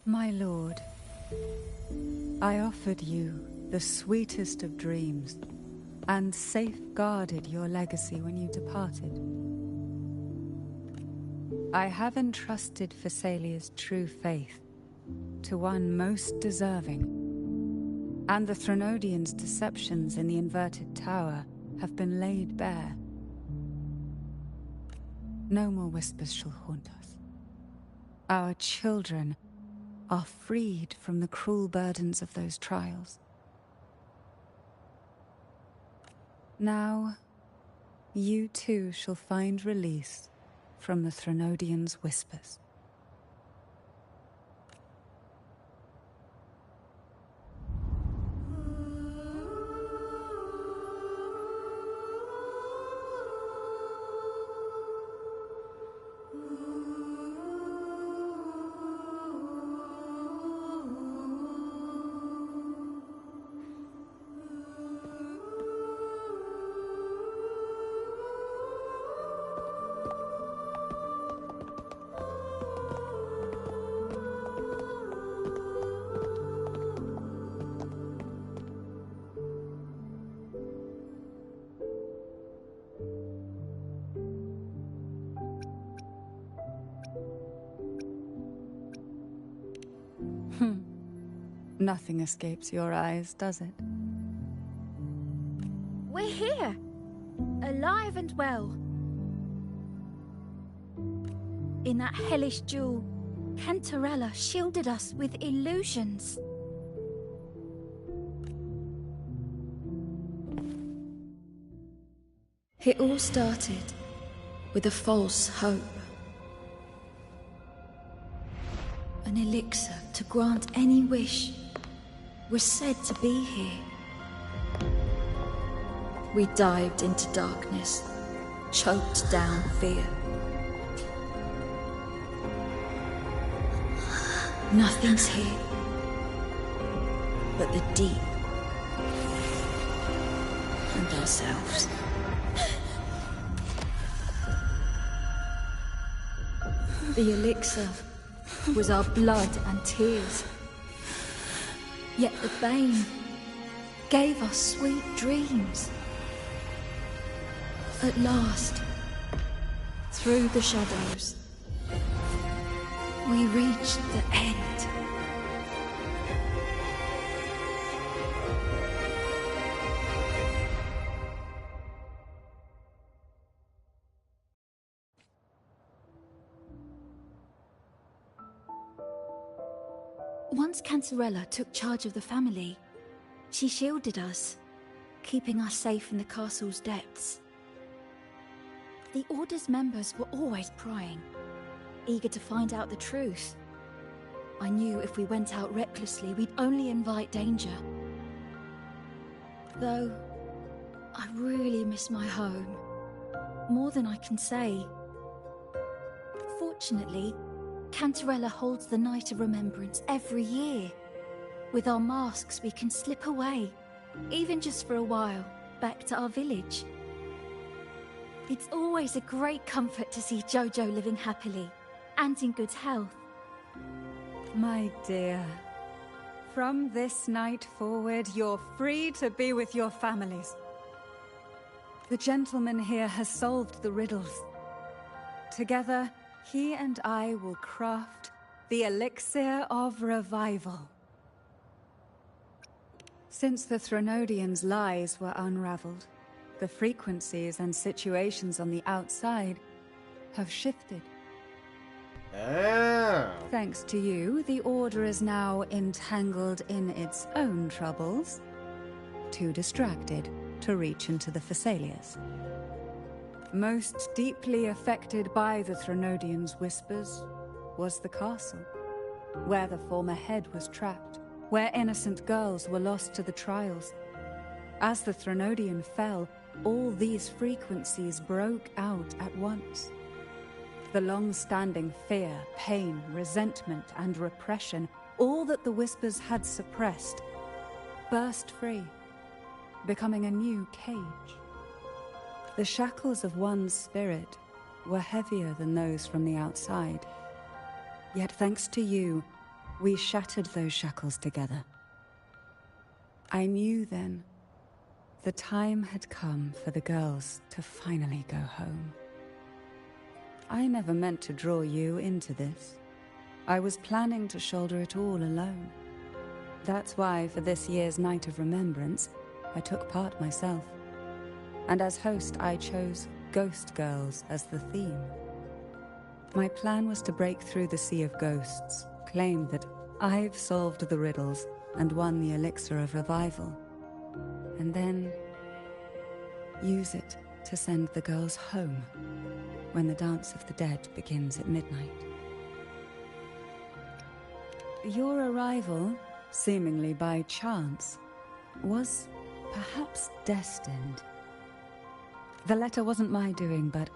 My lord, I offered you the sweetest of dreams and safeguarded your legacy when you departed. I have entrusted Phassalia's true faith to one most deserving, and the Threnodians' deceptions in the inverted tower have been laid bare. No more whispers shall haunt us. Our children are freed from the cruel burdens of those trials. Now, you too shall find release from the Threnodians' whispers. Nothing escapes your eyes, does it? We're here, alive and well. In that hellish duel, Cantarella shielded us with illusions. It all started with a false hope. An elixir to grant any wish was said to be here. We dived into darkness, choked down fear. Nothing's here but the deep and ourselves. The elixir was our blood and tears. Yet the bane gave us sweet dreams. At last, through the shadows, we reached the end. Once Cantarella took charge of the family, she shielded us, keeping us safe in the castle's depths. The Order's members were always prying, eager to find out the truth. I knew if we went out recklessly, we'd only invite danger. Though, I really miss my home. More than I can say. Fortunately, Cartethyia holds the Night of Remembrance every year. With our masks, we can slip away, even just for a while, back to our village. It's always a great comfort to see Jojo living happily and in good health. My dear, from this night forward, you're free to be with your families. The gentleman here has solved the riddles. Together, he and I will craft the Elixir of Revival. Since the Threnodians' lies were unraveled, the frequencies and situations on the outside have shifted. Ah. Thanks to you, the Order is now entangled in its own troubles, too distracted to reach into the Thessalias. Most deeply affected by the Threnodians' whispers was the castle, where the former head was trapped, where innocent girls were lost to the trials. As the Threnodian fell, all these frequencies broke out at once. The long-standing fear, pain, resentment, and repression, all that the whispers had suppressed, burst free, becoming a new cage. The shackles of one's spirit were heavier than those from the outside. Yet thanks to you, we shattered those shackles together. I knew then the time had come for the girls to finally go home. I never meant to draw you into this. I was planning to shoulder it all alone. That's why for this year's Night of Remembrance, I took part myself. And as host, I chose Ghost Girls as the theme. My plan was to break through the sea of ghosts, claim that I've solved the riddles and won the Elixir of Revival, and then use it to send the girls home when the Dance of the Dead begins at midnight. Your arrival, seemingly by chance, was perhaps destined. The letter wasn't my doing, but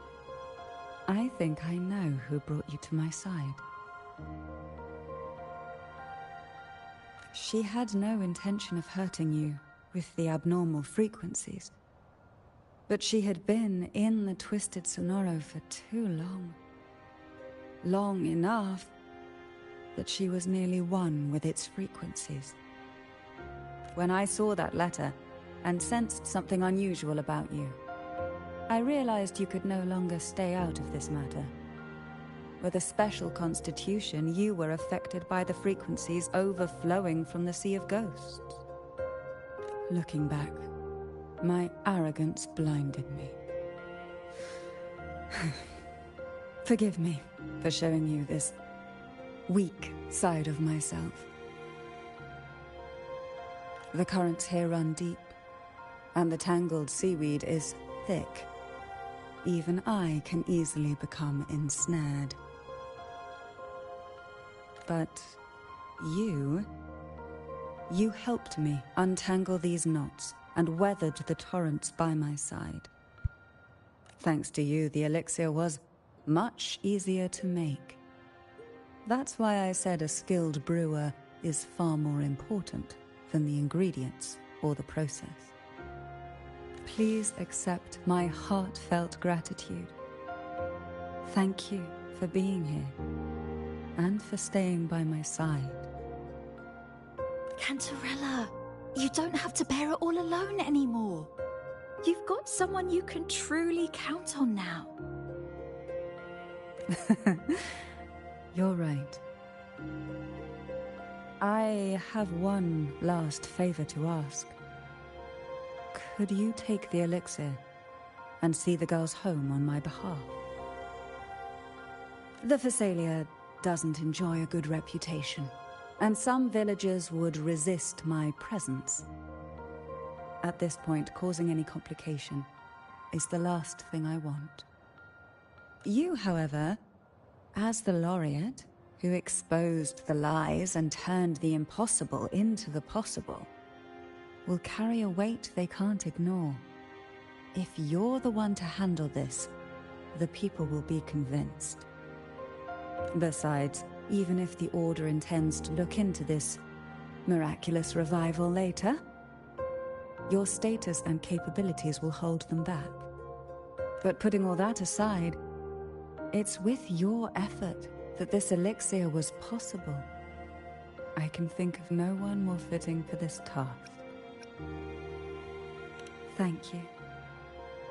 I think I know who brought you to my side. She had no intention of hurting you with the abnormal frequencies. But she had been in the Twisted Sonoro for too long. Long enough that she was nearly one with its frequencies. When I saw that letter and sensed something unusual about you, I realized you could no longer stay out of this matter. With a special constitution, you were affected by the frequencies overflowing from the Sea of Ghosts. Looking back, my arrogance blinded me. Forgive me for showing you this weak side of myself. The currents here run deep, and the tangled seaweed is thick. Even I can easily become ensnared. But you helped me untangle these knots and weathered the torrents by my side. Thanks to you, the elixir was much easier to make. That's why I said a skilled brewer is far more important than the ingredients or the process. Please accept my heartfelt gratitude. Thank you for being here and for staying by my side. Cartethyia, you don't have to bear it all alone anymore. You've got someone you can truly count on now. You're right. I have one last favor to ask. Could you take the elixir and see the girls home on my behalf? The Thessalia doesn't enjoy a good reputation, and some villagers would resist my presence. at this point, causing any complication is the last thing I want. You, however, as the laureate who exposed the lies and turned the impossible into the possible, will carry a weight they can't ignore. If you're the one to handle this, the people will be convinced. Besides, even if the Order intends to look into this miraculous revival later, your status and capabilities will hold them back. But putting all that aside, it's with your effort that this elixir was possible. I can think of no one more fitting for this task. Thank you.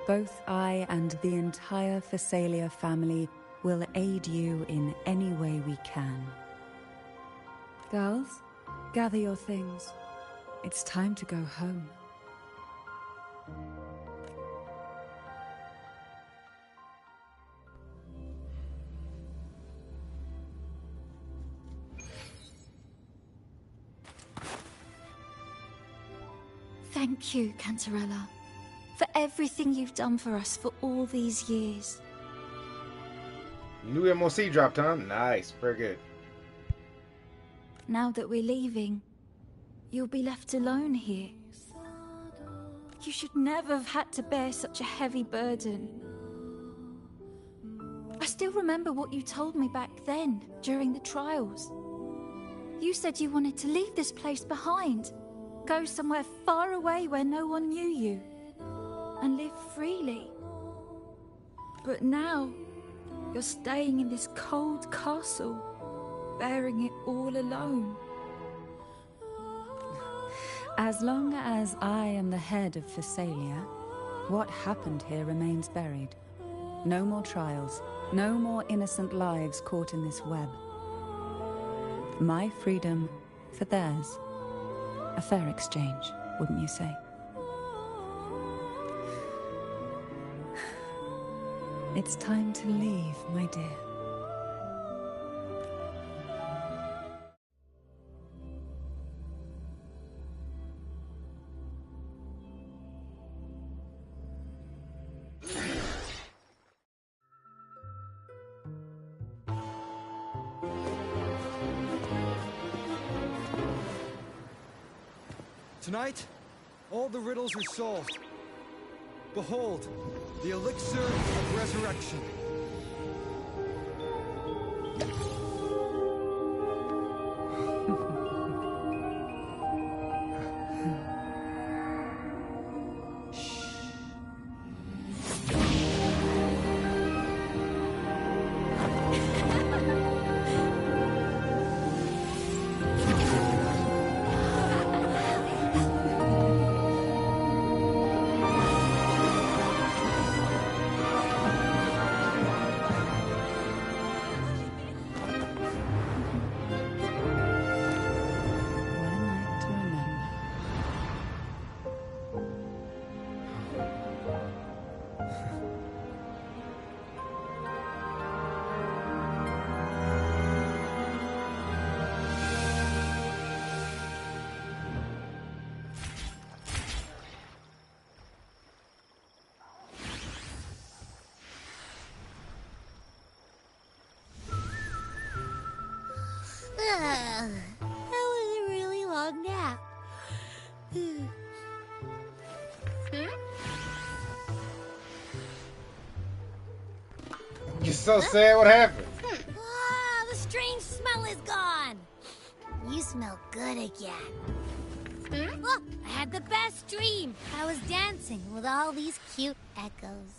Both I and the entire Phasalia family will aid you in any way we can. Girls, gather your things. It's time to go home. Thank you, Cantarella, for everything you've done for us for all these years. New MOC dropped, huh? Nice. Very good. Now that we're leaving, you'll be left alone here. You should never have had to bear such a heavy burden. I still remember what you told me back then, during the trials. You said you wanted to leave this place behind, go somewhere far away where no one knew you, and live freely. But now, you're staying in this cold castle, bearing it all alone. As long as I am the head of Phasalia, what happened here remains buried. No more trials, no more innocent lives caught in this web. My freedom for theirs. A fair exchange, wouldn't you say? It's time to leave, my dear. Tonight, all the riddles are solved. Behold, the elixir of resurrection. That was a really long nap. You're so sad. What happened? Ah, the strange smell is gone. You smell good again. Look, I had the best dream. I was dancing with all these cute echoes.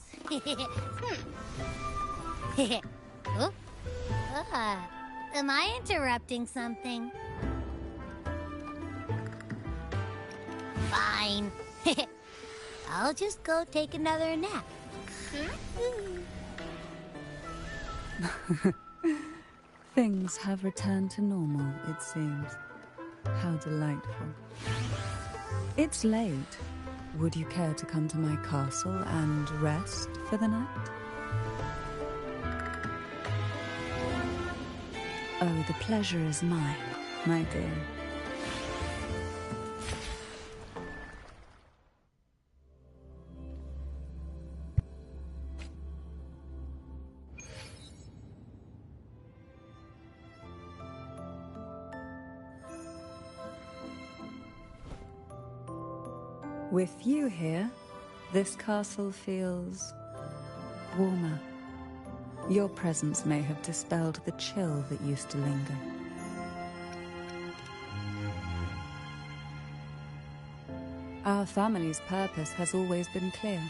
Oh. Am I interrupting something? Fine. I'll just go take another nap. Things have returned to normal, it seems. How delightful. It's late. Would you care to come to my castle and rest for the night? Oh, the pleasure is mine, my dear. With you here, this castle feels warmer. Your presence may have dispelled the chill that used to linger. Our family's purpose has always been clear: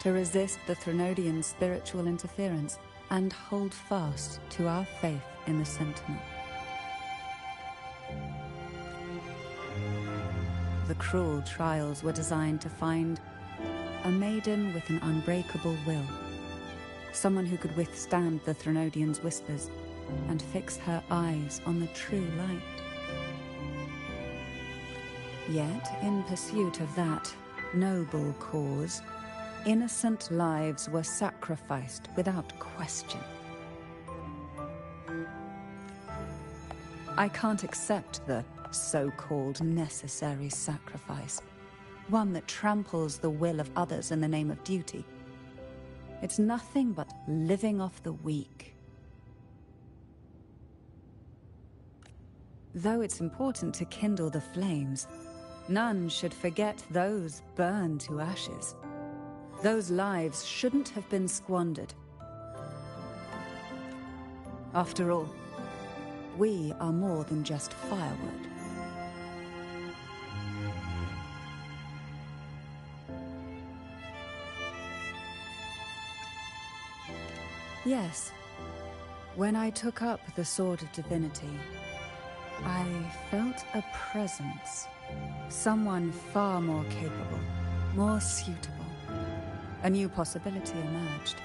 to resist the Threnodian spiritual interference and hold fast to our faith in the Sentinel. The cruel trials were designed to find a maiden with an unbreakable will, someone who could withstand the Threnodian's whispers and fix her eyes on the true light. Yet, in pursuit of that noble cause, innocent lives were sacrificed without question. I can't accept the so-called necessary sacrifice, one that tramples the will of others in the name of duty. It's nothing but living off the weak. Though it's important to kindle the flames, none should forget those burned to ashes. Those lives shouldn't have been squandered. After all, we are more than just firewood. Yes, when I took up the Sword of Divinity, I felt a presence. Someone far more capable, more suitable. A new possibility emerged.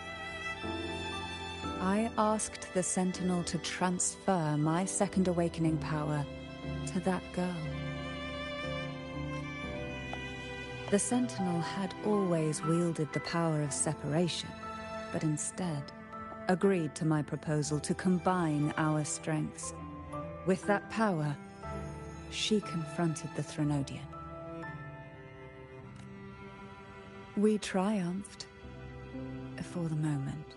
I asked the Sentinel to transfer my second awakening power to that girl. The Sentinel had always wielded the power of separation, but instead agreed to my proposal to combine our strengths. With that power, she confronted the Threnodian. We triumphed, for the moment.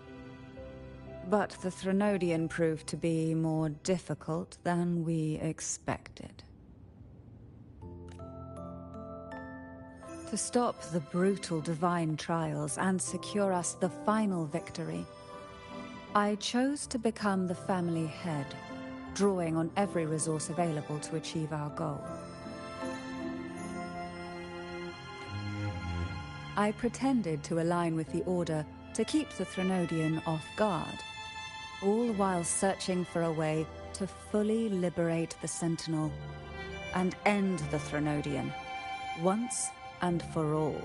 But the Threnodian proved to be more difficult than we expected. To stop the brutal divine trials and secure us the final victory, I chose to become the family head, drawing on every resource available to achieve our goal. I pretended to align with the Order to keep the Threnodian off guard, all while searching for a way to fully liberate the Sentinel and end the Threnodian, once and for all.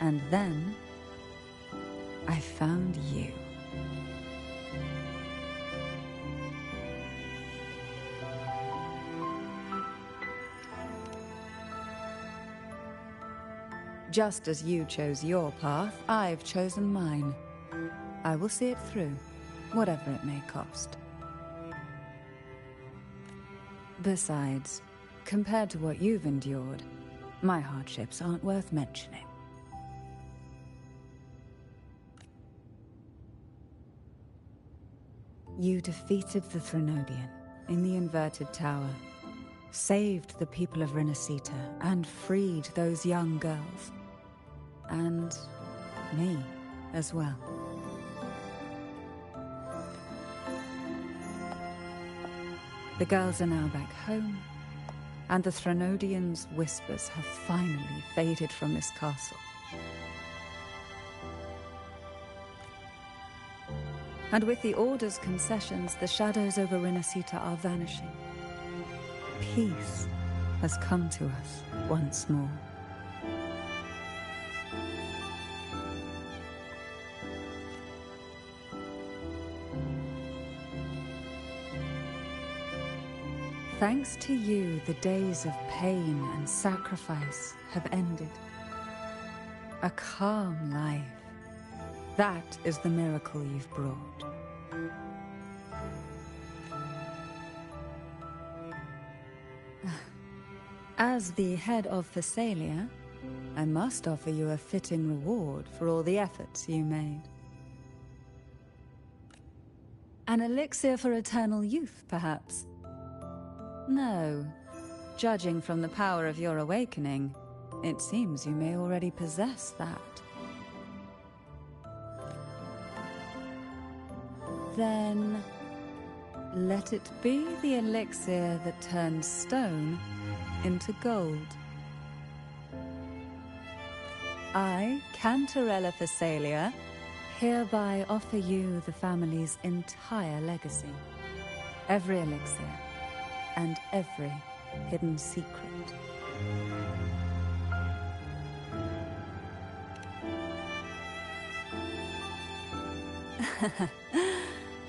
And then, I found you. Just as you chose your path, I've chosen mine. I will see it through, whatever it may cost. Besides, compared to what you've endured, my hardships aren't worth mentioning. You defeated the Threnodian in the Inverted Tower, saved the people of Renacita, and freed those young girls. And me as well. The girls are now back home, and the Threnodian's whispers have finally faded from this castle. And with the Order's concessions, the shadows over Renacita are vanishing. Peace has come to us once more. Thanks to you, the days of pain and sacrifice have ended. A calm life. That is the miracle you've brought. As the head of Thessalia, I must offer you a fitting reward for all the efforts you made. An elixir for eternal youth, perhaps? No. Judging from the power of your awakening, it seems you may already possess that. Then, let it be the elixir that turns stone into gold. I, Cartethyia Thessalia, hereby offer you the family's entire legacy. Every elixir and every hidden secret.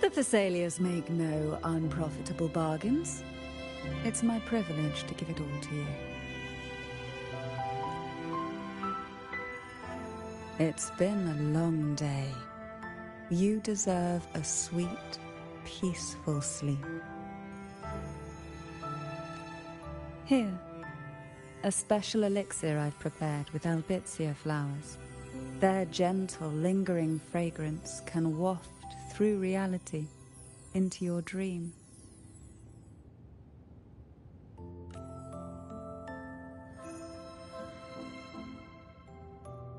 The Thessalias make no unprofitable bargains. It's my privilege to give it all to you. It's been a long day. You deserve a sweet, peaceful sleep. Here, a special elixir I've prepared with albizia flowers. Their gentle, lingering fragrance can waft through reality into your dream.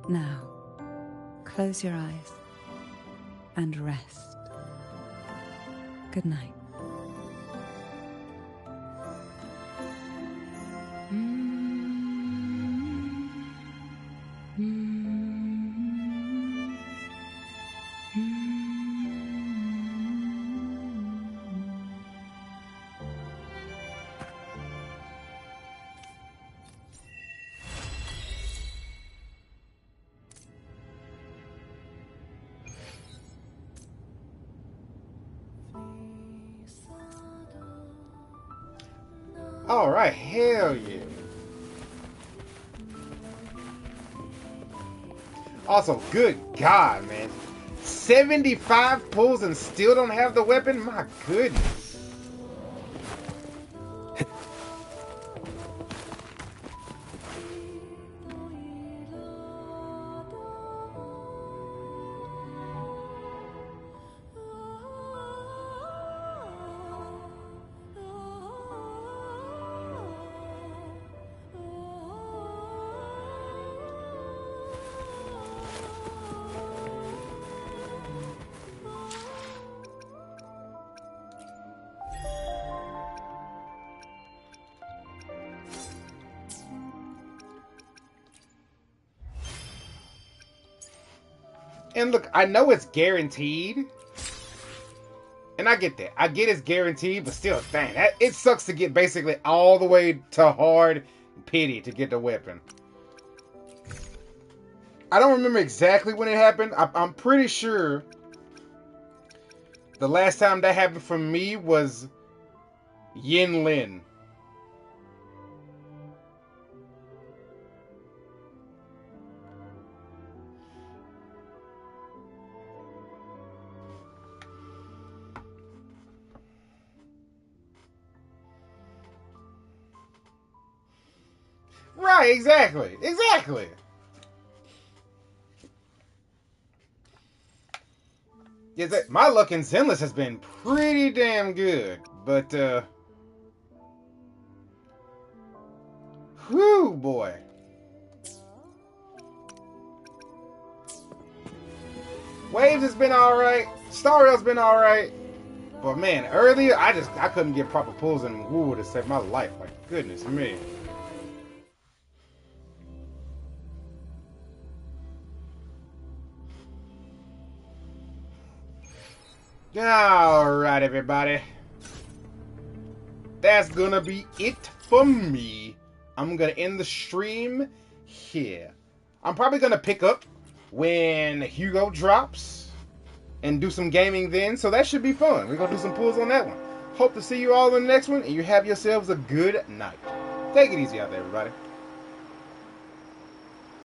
Now, close your eyes and rest. Good night. All right, hell yeah. Also, good God, man. 75 pulls and still don't have the weapon? My goodness. And look, I know it's guaranteed. And I get that. I get it's guaranteed, but still, dang, it sucks to get basically all the way to hard pity to get the weapon. I don't remember exactly when it happened. I'm pretty sure the last time that happened for me was Yin Lin. Right, exactly. Exactly. Yeah, my luck in Zenless has been pretty damn good, but whew, boy. Waves has been alright. Star Rail's been alright. But man, earlier I couldn't get proper pulls in WuWa to save my life. Like, goodness me. Alright, everybody. That's gonna be it for me. I'm gonna end the stream here. I'm probably gonna pick up when Hugo drops and do some gaming then, so that should be fun. We're gonna do some pulls on that one. Hope to see you all in the next one, and you have yourselves a good night. Take it easy out there, everybody.